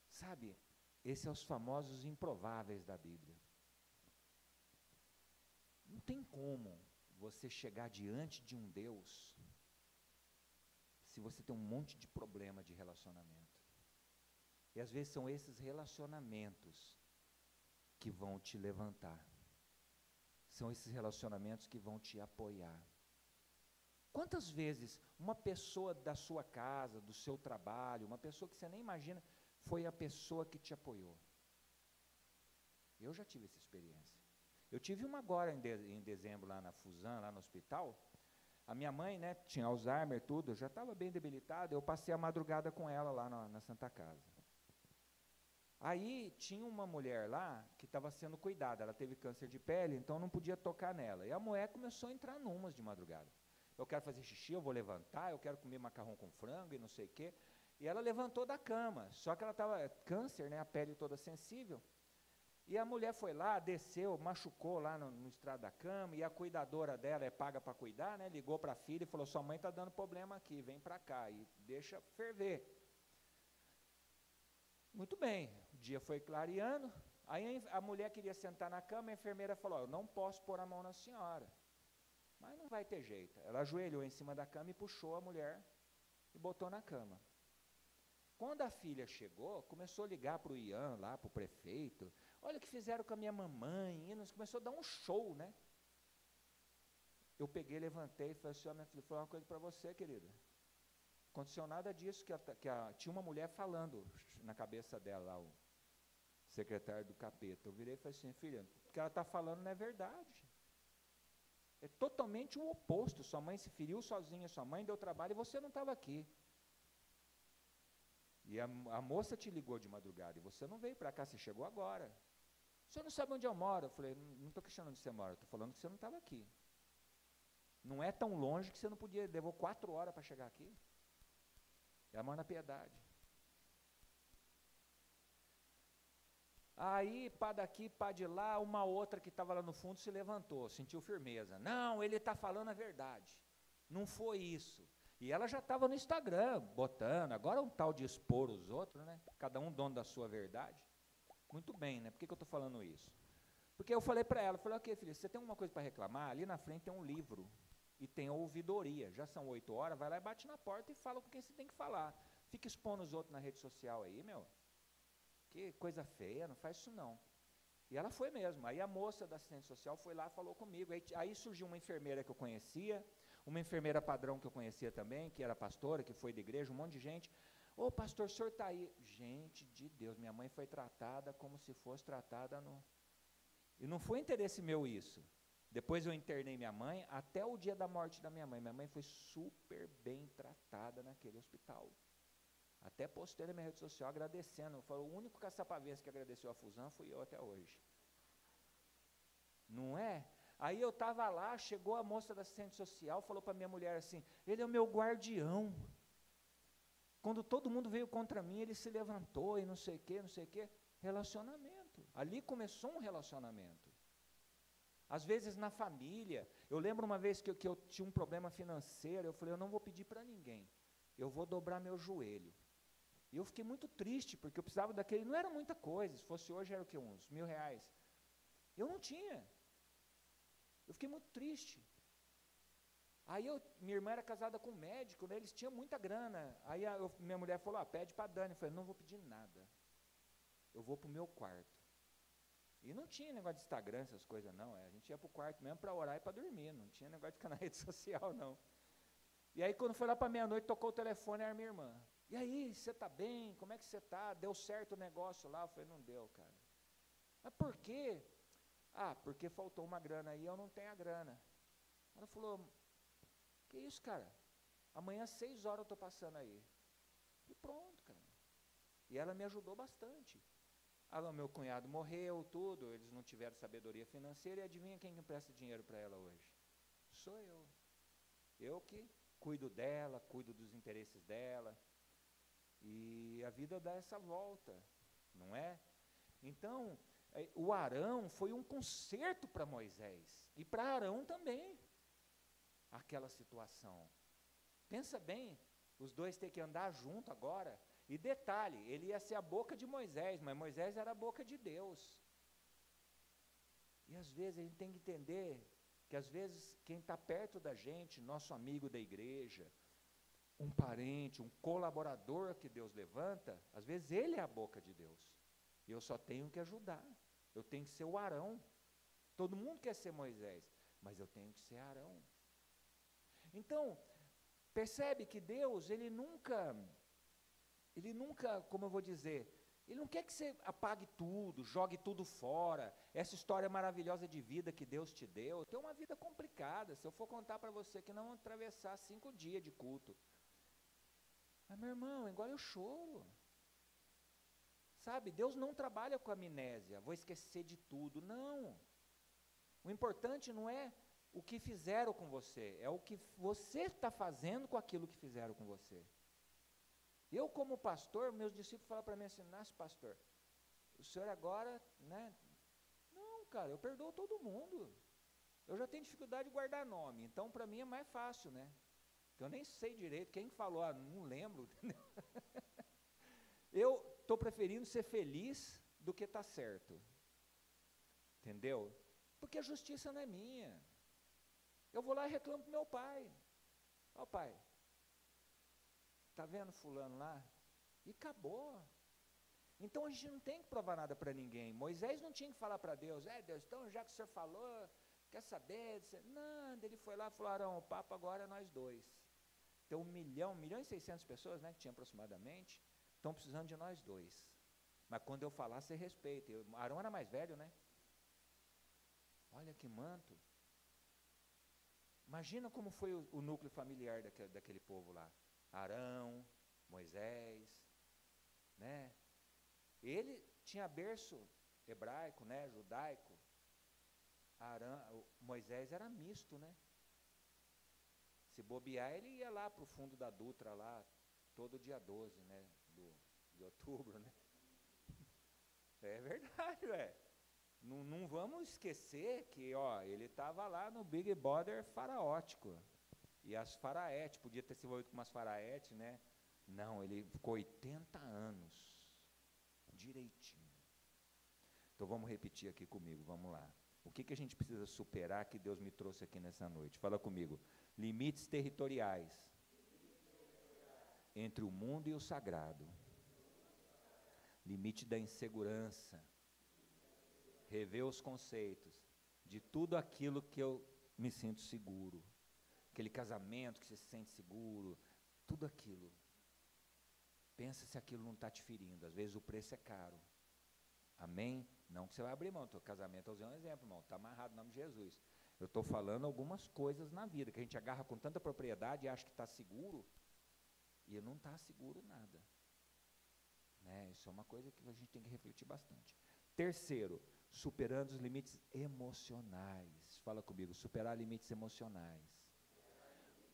A: Sabe, esses são os famosos improváveis da Bíblia. Não tem como você chegar diante de um Deus se você tem um monte de problema de relacionamento. E às vezes são esses relacionamentos que vão te levantar. São esses relacionamentos que vão te apoiar. Quantas vezes uma pessoa da sua casa, do seu trabalho, uma pessoa que você nem imagina, foi a pessoa que te apoiou? Eu já tive essa experiência. Eu tive uma agora em dezembro lá na Fusan, lá no hospital. A minha mãe, né, tinha Alzheimer, tudo, eu já estava bem debilitada, eu passei a madrugada com ela lá na Santa Casa. Aí tinha uma mulher lá que estava sendo cuidada, ela teve câncer de pele, então não podia tocar nela. E a mulher começou a entrar numas de madrugada. Eu quero fazer xixi, eu vou levantar, eu quero comer macarrão com frango e não sei o quê. E ela levantou da cama, só que ela estava câncer, né, a pele toda sensível. E a mulher foi lá, desceu, machucou lá no estrado da cama, e a cuidadora dela é paga para cuidar, né, ligou para a filha e falou, sua mãe está dando problema aqui, vem para cá e deixa ferver. Muito bem, o dia foi clareando, aí a mulher queria sentar na cama, a enfermeira falou, eu não posso pôr a mão na senhora, mas não vai ter jeito. Ela ajoelhou em cima da cama e puxou a mulher e botou na cama. Quando a filha chegou, começou a ligar para o Ian, lá para o prefeito, olha o que fizeram com a minha mamãe, e começou a dar um show, né? Eu peguei, levantei e falei assim, minha filha, vou falar uma coisa para você, querida. Aconteceu nada disso, tinha uma mulher falando na cabeça dela, lá, o secretário do capeta. Eu virei e falei assim, filha, o que ela está falando não é verdade. É totalmente o oposto, sua mãe se feriu sozinha, sua mãe deu trabalho e você não estava aqui. E a moça te ligou de madrugada, e você não veio para cá, você chegou agora. O senhor não sabe onde eu moro? Eu falei, não estou questionando onde você mora, estou falando que você não estava aqui. Não é tão longe que você não podia, levou 4 horas para chegar aqui. Ela mora na Piedade. Aí, pá daqui, pá de lá, uma outra que estava lá no fundo se levantou, sentiu firmeza. Não, ele está falando a verdade. Não foi isso. E ela já estava no Instagram, botando, agora um tal de expor os outros, né? Cada um dono da sua verdade. Muito bem, né? Por que eu estou falando isso? Porque eu falei para ela, falei, ok, filha, você tem alguma coisa para reclamar? Ali na frente tem um livro, e tem a ouvidoria, já são 8 horas, vai lá e bate na porta e fala com quem você tem que falar. Fica expondo os outros na rede social aí, meu. Que coisa feia, não faz isso não. E ela foi mesmo, aí a moça da assistente social foi lá e falou comigo, aí surgiu uma enfermeira que eu conhecia, uma enfermeira padrão que eu conhecia também, que era pastora, que foi da igreja, um monte de gente. Ô pastor, o senhor está aí? Gente de Deus, minha mãe foi tratada como se fosse tratada no... E não foi interesse meu isso. Depois eu internei minha mãe, até o dia da morte da minha mãe foi super bem tratada naquele hospital. Até postei na minha rede social agradecendo, foi o único caçapavense que agradeceu a Fusan, fui eu até hoje. Não é? Aí eu estava lá, chegou a moça da assistente social, falou para minha mulher assim, ele é o meu guardião. Quando todo mundo veio contra mim, ele se levantou e não sei o quê, não sei o quê. Relacionamento. Ali começou um relacionamento. Às vezes na família, eu lembro uma vez que eu tinha um problema financeiro, eu falei, eu não vou pedir para ninguém, eu vou dobrar meu joelho. E eu fiquei muito triste, porque eu precisava daquele, não era muita coisa, se fosse hoje era o quê, uns R$1.000. Eu não tinha. Eu fiquei muito triste. Aí minha irmã era casada com um médico, né, eles tinham muita grana. Aí minha mulher falou, pede para a Dani. Eu falei, não vou pedir nada. Eu vou para o meu quarto. E não tinha negócio de Instagram, essas coisas não. A gente ia para o quarto mesmo para orar e para dormir. Não tinha negócio de ficar na rede social, não. E aí quando foi lá para meia-noite, tocou o telefone, era minha irmã. E aí, você está bem? Como é que você está? Deu certo o negócio lá? Eu falei, não deu, cara. Mas por quê? Porque faltou uma grana aí, eu não tenho a grana. Ela falou, Que isso, cara? Amanhã às 6 horas eu estou passando aí. E pronto, cara. E ela me ajudou bastante. Meu cunhado morreu, tudo, eles não tiveram sabedoria financeira, e adivinha quem empresta dinheiro para ela hoje? Sou eu. Eu que cuido dela, cuido dos interesses dela, e a vida dá essa volta, não é? Então, o Arão foi um conserto para Moisés, e para Arão também, aquela situação. Pensa bem, os dois ter que andar junto agora, e detalhe, ele ia ser a boca de Moisés, mas Moisés era a boca de Deus. E às vezes a gente tem que entender que às vezes quem está perto da gente, nosso amigo da igreja, um parente, um colaborador que Deus levanta, às vezes ele é a boca de Deus. E eu só tenho que ajudar. Eu tenho que ser o Arão. Todo mundo quer ser Moisés, mas eu tenho que ser Arão. Então, percebe que Deus, ele nunca, como eu vou dizer, ele não quer que você apague tudo, jogue tudo fora, essa história maravilhosa de vida que Deus te deu. Tem uma vida complicada, se eu for contar para você que não atravessar 5 dias de culto. Mas, meu irmão, igual eu choro. Sabe, Deus não trabalha com amnésia, vou esquecer de tudo, não. O importante não é o que fizeram com você, é o que você está fazendo com aquilo que fizeram com você. Eu, como pastor, meus discípulos falam para mim assim, nossa, pastor, o senhor agora, né? Não, cara, eu perdoo todo mundo. Eu já tenho dificuldade de guardar nome, então para mim é mais fácil, né? Porque eu nem sei direito, quem falou, não lembro. Eu estou preferindo ser feliz do que estar certo. Entendeu? Porque a justiça não é minha. Eu vou lá e reclamo para o meu pai. Ó pai, está vendo fulano lá? E acabou. Então a gente não tem que provar nada para ninguém. Moisés não tinha que falar para Deus, Deus, então já que o senhor falou, quer saber? Nada, ele foi lá e falou, Arão, o papo agora é nós dois. Tem 1 milhão e 600 pessoas, né, que tinha aproximadamente, estão precisando de nós dois. Mas quando eu falar, você respeita. Arão era mais velho, né? Olha que manto. Imagina como foi o núcleo familiar daquele povo lá. Arão, Moisés, né? Ele tinha berço hebraico, né, judaico. Moisés era misto, né? Se bobear, ele ia lá para o fundo da Dutra, lá, todo dia 12, né, de outubro, né? É verdade, ué. Não vamos esquecer que, ele estava lá no Big Brother faraótico. E as faraetes, podia ter se envolvido com umas faraetes, né? Não, ele ficou 80 anos, direitinho. Então vamos repetir aqui comigo, vamos lá. O que a gente precisa superar que Deus me trouxe aqui nessa noite? Fala comigo. Limites territoriais entre o mundo e o sagrado. Limite da insegurança. Rever os conceitos de tudo aquilo que eu me sinto seguro. Aquele casamento que você se sente seguro, tudo aquilo. Pensa se aquilo não está te ferindo. Às vezes o preço é caro. Amém? Não que você vai abrir mão. Teu casamento, eu usei um exemplo, irmão. Está amarrado em nome de Jesus. Eu estou falando algumas coisas na vida, que a gente agarra com tanta propriedade e acha que está seguro, e não está seguro nada. Né? Isso é uma coisa que a gente tem que refletir bastante. Terceiro, superando os limites emocionais. Fala comigo, superar limites emocionais.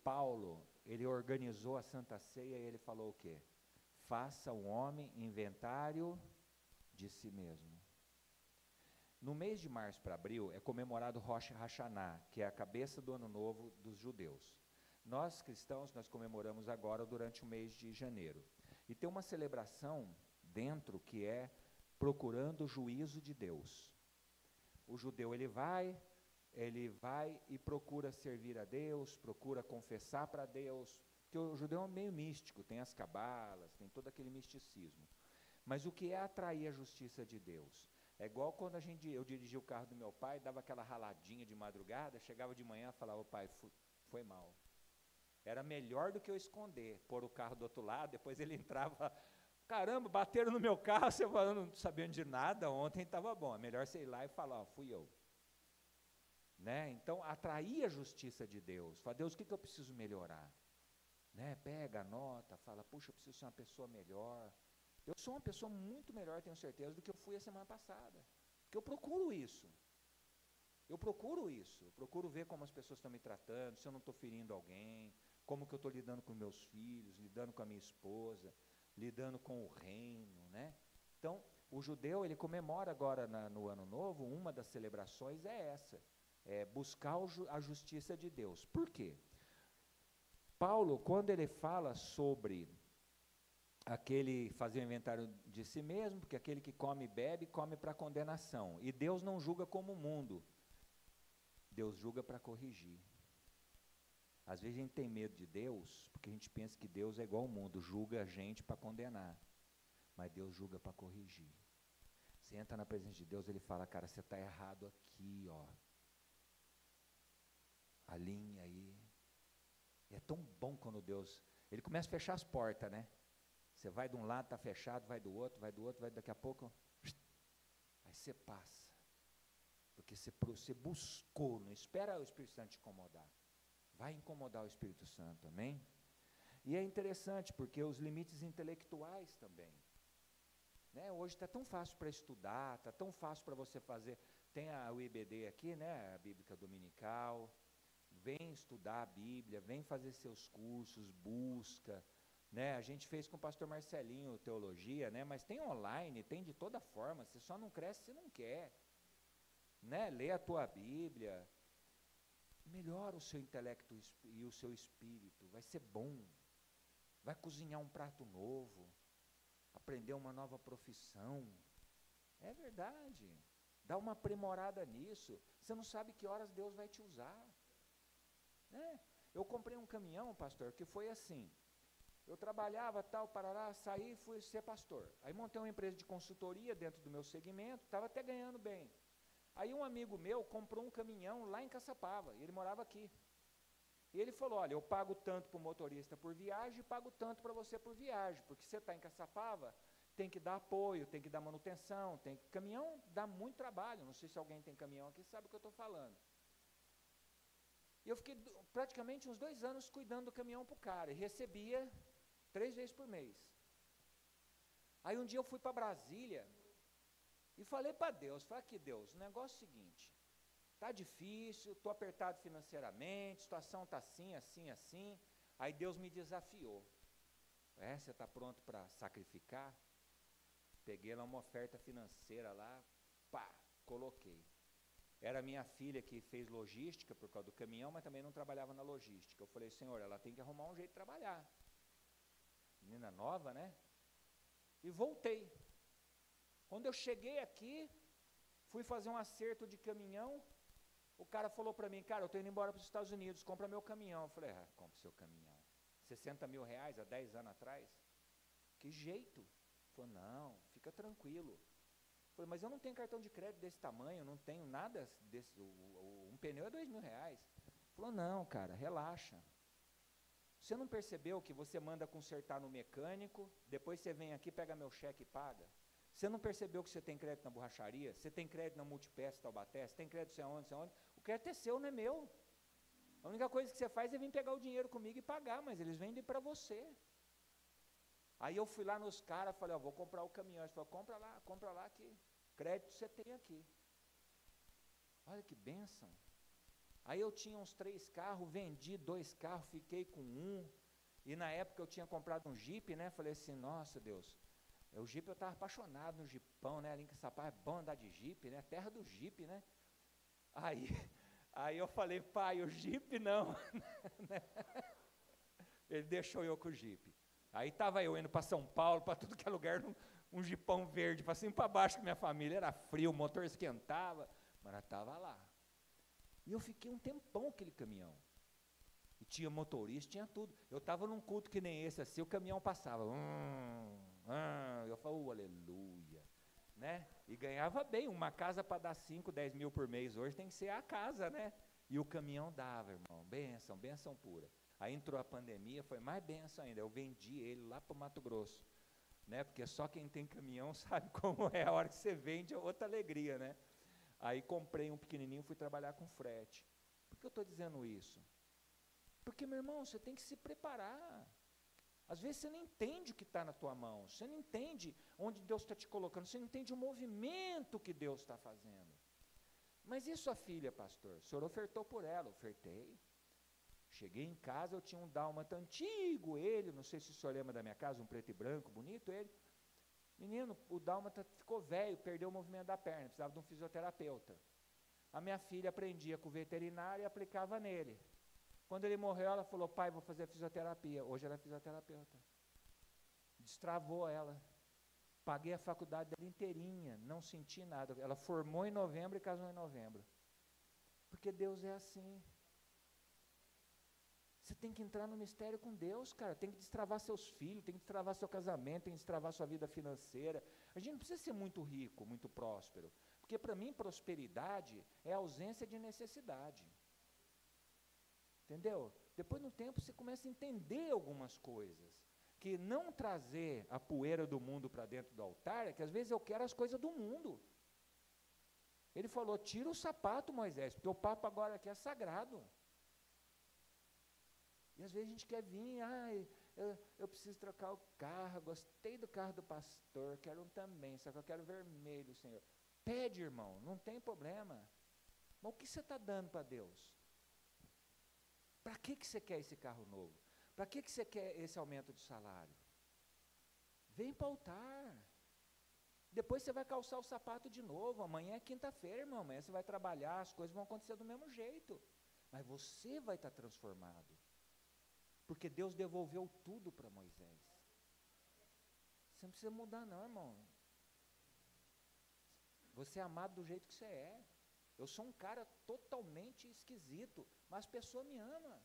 A: Paulo, ele organizou a Santa Ceia e ele falou o quê? Faça o homem inventário de si mesmo. No mês de março para abril é comemorado Rosh Hashanah, que é a cabeça do ano novo dos judeus. Nós cristãos, nós comemoramos agora durante o mês de janeiro. E tem uma celebração dentro que é procurando o juízo de Deus. O judeu ele vai e procura servir a Deus, procura confessar para Deus, porque o judeu é meio místico, tem as cabalas, tem todo aquele misticismo. Mas o que é atrair a justiça de Deus? É igual quando eu dirigia o carro do meu pai, dava aquela raladinha de madrugada, chegava de manhã e falava, pai, foi mal. Era melhor do que eu esconder, pôr o carro do outro lado, depois ele entrava, caramba, bateram no meu carro, você falando, não sabendo de nada, ontem estava bom, é melhor você ir lá e falar, fui eu. né? Então, atrair a justiça de Deus. Fala, Deus, o que eu preciso melhorar? Né? Pega, anota, fala, puxa, eu preciso ser uma pessoa melhor. Eu sou uma pessoa muito melhor, tenho certeza, do que eu fui a semana passada. Porque eu procuro isso. Eu procuro ver como as pessoas estão me tratando, se eu não estou ferindo alguém, como que eu estou lidando com meus filhos, lidando com a minha esposa, lidando com o reino, né? Então, o judeu, ele comemora agora no Ano Novo, uma das celebrações é essa, é buscar a justiça de Deus. Por quê? Paulo, quando ele fala sobre aquele fazer o inventário de si mesmo, porque aquele que come e bebe, come para condenação, e Deus não julga como o mundo, Deus julga para corrigir. Às vezes a gente tem medo de Deus, porque a gente pensa que Deus é igual ao mundo, julga a gente para condenar, mas Deus julga para corrigir. Você entra na presença de Deus, ele fala, cara, você está errado aqui, ó, alinha aí. E é tão bom quando Deus, ele começa a fechar as portas, né? Você vai de um lado, está fechado, vai do outro, vai daqui a pouco, aí você passa. Porque você buscou, não espera o Espírito Santo te incomodar. Vai incomodar o Espírito Santo, amém? E é interessante, porque os limites intelectuais também. Né? Hoje está tão fácil para estudar, está tão fácil para você fazer. Tem o IBD aqui, né? A Bíblica Dominical. Vem estudar a Bíblia, vem fazer seus cursos, busca. Né? A gente fez com o pastor Marcelinho teologia, né? Mas tem online, tem de toda forma. Você só não cresce se não quer. Né? Lê a tua Bíblia, melhora o seu intelecto e o seu espírito, vai ser bom, vai cozinhar um prato novo, aprender uma nova profissão, é verdade, dá uma aprimorada nisso, você não sabe que horas Deus vai te usar, né? Eu comprei um caminhão, pastor, que foi assim, eu trabalhava, tal, parará, saí e fui ser pastor, aí montei uma empresa de consultoria dentro do meu segmento, estava até ganhando bem. Aí um amigo meu comprou um caminhão lá em Caçapava, e ele morava aqui. E ele falou, olha, eu pago tanto para o motorista por viagem e pago tanto para você por viagem, porque você está em Caçapava, tem que dar apoio, tem que dar manutenção, caminhão dá muito trabalho, não sei se alguém tem caminhão aqui, sabe o que eu estou falando. E eu fiquei praticamente uns 2 anos cuidando do caminhão para o cara, e recebia 3 vezes por mês. Aí um dia eu fui para Brasília, e falei para Deus, falei aqui Deus, o negócio é o seguinte, está difícil, estou apertado financeiramente, a situação está assim, assim, assim, aí Deus me desafiou, você está pronto para sacrificar? Peguei lá uma oferta financeira lá, pá, coloquei, era minha filha que fez logística por causa do caminhão, mas também não trabalhava na logística, eu falei, Senhor, ela tem que arrumar um jeito de trabalhar, menina nova, né, e voltei. Quando eu cheguei aqui, fui fazer um acerto de caminhão, o cara falou para mim, cara, eu estou indo embora para os Estados Unidos, compra meu caminhão. Eu falei, compra seu caminhão. 60 mil reais há 10 anos atrás? Que jeito? Ele falou, não, fica tranquilo. Eu falei, mas eu não tenho cartão de crédito desse tamanho, não tenho nada desse, um pneu é 2 mil reais. Ele falou, não, cara, relaxa. Você não percebeu que você manda consertar no mecânico, depois você vem aqui, pega meu cheque e paga? Você não percebeu que você tem crédito na borracharia? Você tem crédito na Multipeça Taubaté? Você tem crédito sei aonde, sei aonde? O crédito é seu, não é meu. A única coisa que você faz é vir pegar o dinheiro comigo e pagar, mas eles vendem para você. Aí eu fui lá nos caras, falei, vou comprar o caminhão. Eles falaram, compra lá que crédito você tem aqui. Olha que bênção. Aí eu tinha uns 3 carros, vendi 2 carros, fiquei com 1. E na época eu tinha comprado um Jeep, né? Falei assim, nossa Deus, o Jeep eu estava apaixonado no Jeepão, né? Ali em Caçapava é bom andar de Jeep, né? Terra do Jeep, né? Aí eu falei, pai, o Jeep não. Ele deixou eu com o Jeep. Aí estava eu indo para São Paulo, para tudo que é lugar, um Jeepão verde, para cima e para baixo com minha família, era frio, o motor esquentava, mas eu estava lá. E eu fiquei um tempão aquele caminhão. E tinha motorista, tinha tudo. Eu estava num culto que nem esse, assim, o caminhão passava. Eu falo, aleluia. Né? E ganhava bem, uma casa para dar 5, 10 mil por mês, hoje tem que ser a casa, né? E o caminhão dava, irmão, benção pura. Aí entrou a pandemia, foi mais benção ainda, eu vendi ele lá para o Mato Grosso, né? Porque só quem tem caminhão sabe como é, a hora que você vende é outra alegria, né? Aí comprei um pequenininho e fui trabalhar com frete. Por que eu estou dizendo isso? Porque, meu irmão, você tem que se preparar. Às vezes você não entende o que está na tua mão, você não entende onde Deus está te colocando, você não entende o movimento que Deus está fazendo. Mas e sua filha, pastor? O senhor ofertou por ela? Ofertei. Cheguei em casa, eu tinha um dálmata antigo, ele, não sei se o senhor lembra da minha casa, um preto e branco, bonito, ele. Menino, o dálmata ficou velho, perdeu o movimento da perna, precisava de um fisioterapeuta. A minha filha aprendia com o veterinário e aplicava nele. Quando ele morreu, ela falou, pai, vou fazer fisioterapia. Hoje ela é fisioterapeuta. Destravou ela. Paguei a faculdade dela inteirinha, não senti nada. Ela formou em novembro e casou em novembro. Porque Deus é assim. Você tem que entrar no mistério com Deus, cara. Tem que destravar seus filhos, tem que destravar seu casamento, tem que destravar sua vida financeira. A gente não precisa ser muito rico, muito próspero. Porque para mim, prosperidade é ausência de necessidade. Entendeu? Depois, no tempo, você começa a entender algumas coisas. Que não trazer a poeira do mundo para dentro do altar, é que às vezes eu quero as coisas do mundo. Ele falou, tira o sapato, Moisés, porque o papo agora aqui é sagrado. E às vezes a gente quer vir, eu preciso trocar o carro, gostei do carro do pastor, quero um também, só que eu quero vermelho, Senhor. Pede, irmão, não tem problema. Mas o que você está dando para Deus? Para que você quer esse carro novo? Para que você quer esse aumento de salário? Vem para o altar. Depois você vai calçar o sapato de novo. Amanhã é quinta-feira, irmão. Amanhã você vai trabalhar, as coisas vão acontecer do mesmo jeito. Mas você vai estar transformado. Porque Deus devolveu tudo para Moisés. Você não precisa mudar não, irmão. Você é amado do jeito que você é. Eu sou um cara totalmente esquisito, mas a pessoa me ama.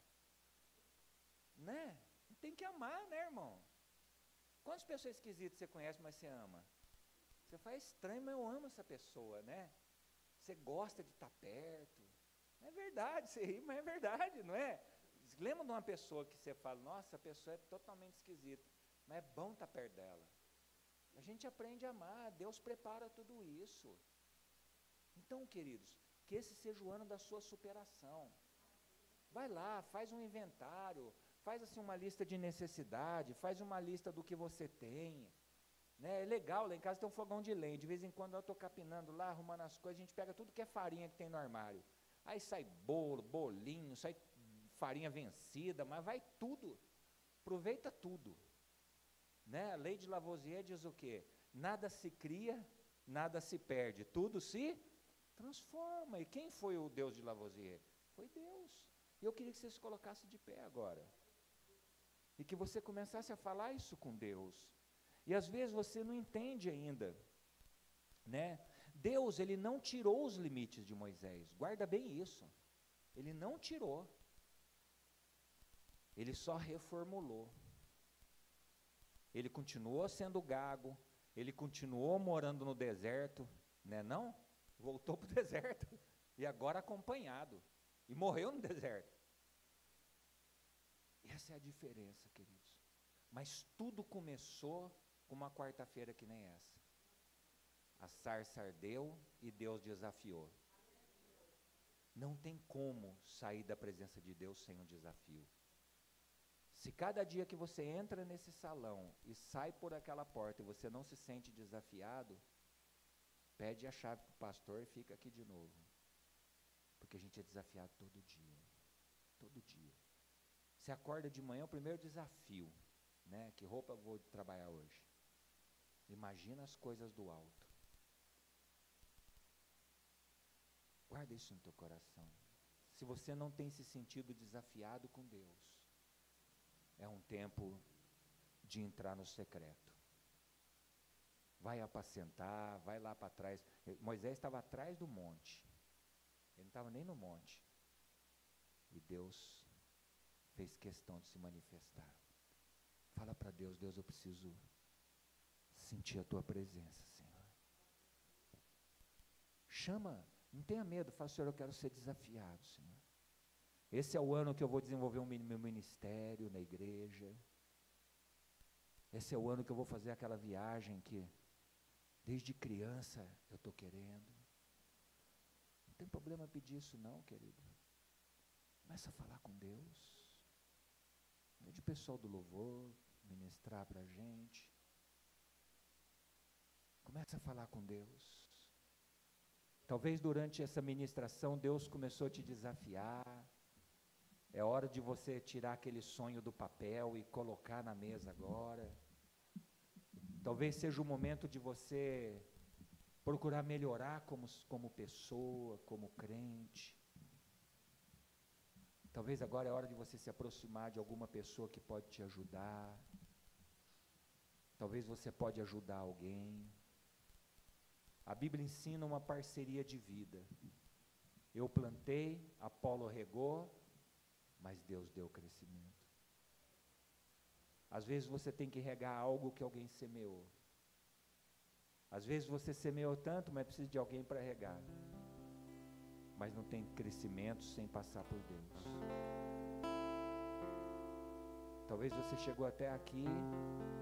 A: Né? Tem que amar, né, irmão? Quantas pessoas esquisitas você conhece, mas você ama? Você faz estranho, mas eu amo essa pessoa, né? Você gosta de estar perto. É verdade, você ri, mas é verdade, não é? Lembra de uma pessoa que você fala, nossa, a pessoa é totalmente esquisita, mas é bom estar perto dela. A gente aprende a amar, Deus prepara tudo isso. Então, queridos, que esse seja o ano da sua superação. Vai lá, faz um inventário, faz assim uma lista de necessidade, faz uma lista do que você tem. Né? É legal, lá em casa tem um fogão de lenha, de vez em quando eu estou capinando lá, arrumando as coisas, a gente pega tudo que é farinha que tem no armário. Aí sai bolo, bolinho, sai farinha vencida, mas vai tudo, aproveita tudo. Né? A lei de Lavoisier diz o quê? Nada se cria, nada se perde, tudo se transforma. E quem foi o Deus de Lavoisier? Foi Deus. E eu queria que você se colocasse de pé agora. E que você começasse a falar isso com Deus. E às vezes você não entende ainda, né? Deus, ele não tirou os limites de Moisés, guarda bem isso. Ele não tirou. Ele só reformulou. Ele continuou sendo gago, ele continuou morando no deserto, né não? Voltou para o deserto, e agora acompanhado, e morreu no deserto. Essa é a diferença, queridos. Mas tudo começou com uma quarta-feira que nem essa. A sarça ardeu e Deus desafiou. Não tem como sair da presença de Deus sem um desafio. Se cada dia que você entra nesse salão e sai por aquela porta e você não se sente desafiado, pede a chave para o pastor e fica aqui de novo. Porque a gente é desafiado todo dia. Todo dia. Você acorda de manhã, o primeiro desafio, né? Que roupa eu vou trabalhar hoje? Imagina as coisas do alto. Guarda isso no teu coração. Se você não tem se sentido desafiado com Deus, é um tempo de entrar no secreto. Vai apacentar, vai lá para trás. Moisés estava atrás do monte. Ele não estava nem no monte. E Deus fez questão de se manifestar. Fala para Deus, Deus, eu preciso sentir a tua presença, Senhor. Chama, não tenha medo, fala, Senhor, eu quero ser desafiado, Senhor. Esse é o ano que eu vou desenvolver meu ministério na igreja. Esse é o ano que eu vou fazer aquela viagem que, desde criança, eu estou querendo. Não tem problema pedir isso não, querido. Começa a falar com Deus. Pede o pessoal do louvor ministrar para a gente. Começa a falar com Deus. Talvez durante essa ministração Deus começou a te desafiar. É hora de você tirar aquele sonho do papel e colocar na mesa agora. Talvez seja o momento de você procurar melhorar como pessoa, como crente. Talvez agora é hora de você se aproximar de alguma pessoa que pode te ajudar. Talvez você pode ajudar alguém. A Bíblia ensina uma parceria de vida. Eu plantei, Apolo regou, mas Deus deu crescimento. Às vezes você tem que regar algo que alguém semeou. Às vezes você semeou tanto, mas precisa de alguém para regar. Mas não tem crescimento sem passar por Deus. Talvez você chegou até aqui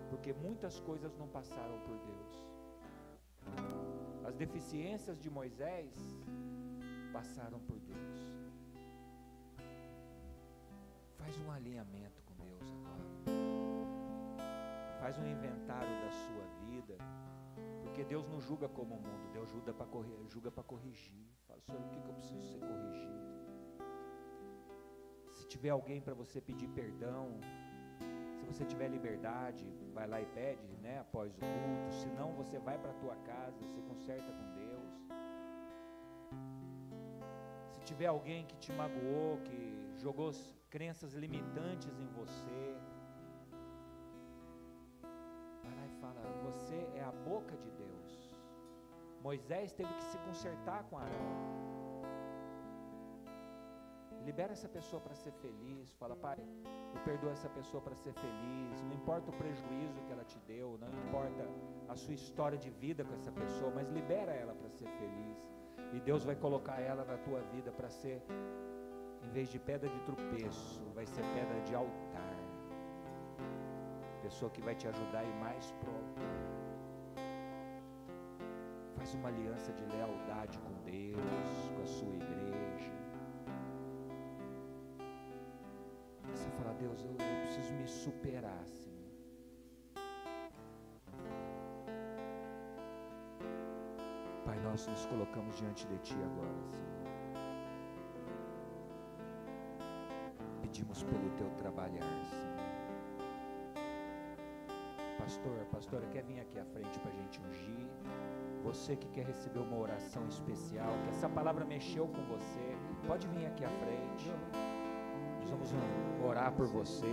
A: porque muitas coisas não passaram por Deus. As deficiências de Moisés passaram por Deus. Faz um alinhamento com Deus agora. Faz um inventário da sua vida. Porque Deus não julga como o mundo, Deus julga para corrigir. Fala, Senhor, o que eu preciso ser corrigido? Se tiver alguém para você pedir perdão, se você tiver liberdade, vai lá e pede, né, após o culto. Se não, você vai para a tua casa, você conserta com Deus. Se tiver alguém que te magoou, que jogou crenças limitantes em você, vai lá e fala, você é a boca de Deus. Moisés teve que se consertar com Arão. Libera essa pessoa para ser feliz. Fala, Pai, eu perdoo essa pessoa para ser feliz. Não importa o prejuízo que ela te deu, não importa a sua história de vida com essa pessoa, mas libera ela para ser feliz. E Deus vai colocar ela na tua vida para ser, em vez de pedra de tropeço, vai ser pedra de altar. Pessoa que vai te ajudar a ir mais pro altar. Faz uma aliança de lealdade com Deus, com a sua igreja. Você fala, Deus, eu preciso me superar, Senhor. Pai, nós nos colocamos diante de Ti agora, Senhor. Pedimos pelo Teu trabalhar, Senhor. Pastor, pastora, quer vir aqui à frente para a gente ungir? Você que quer receber uma oração especial, que essa palavra mexeu com você, pode vir aqui à frente. Nós vamos orar por você.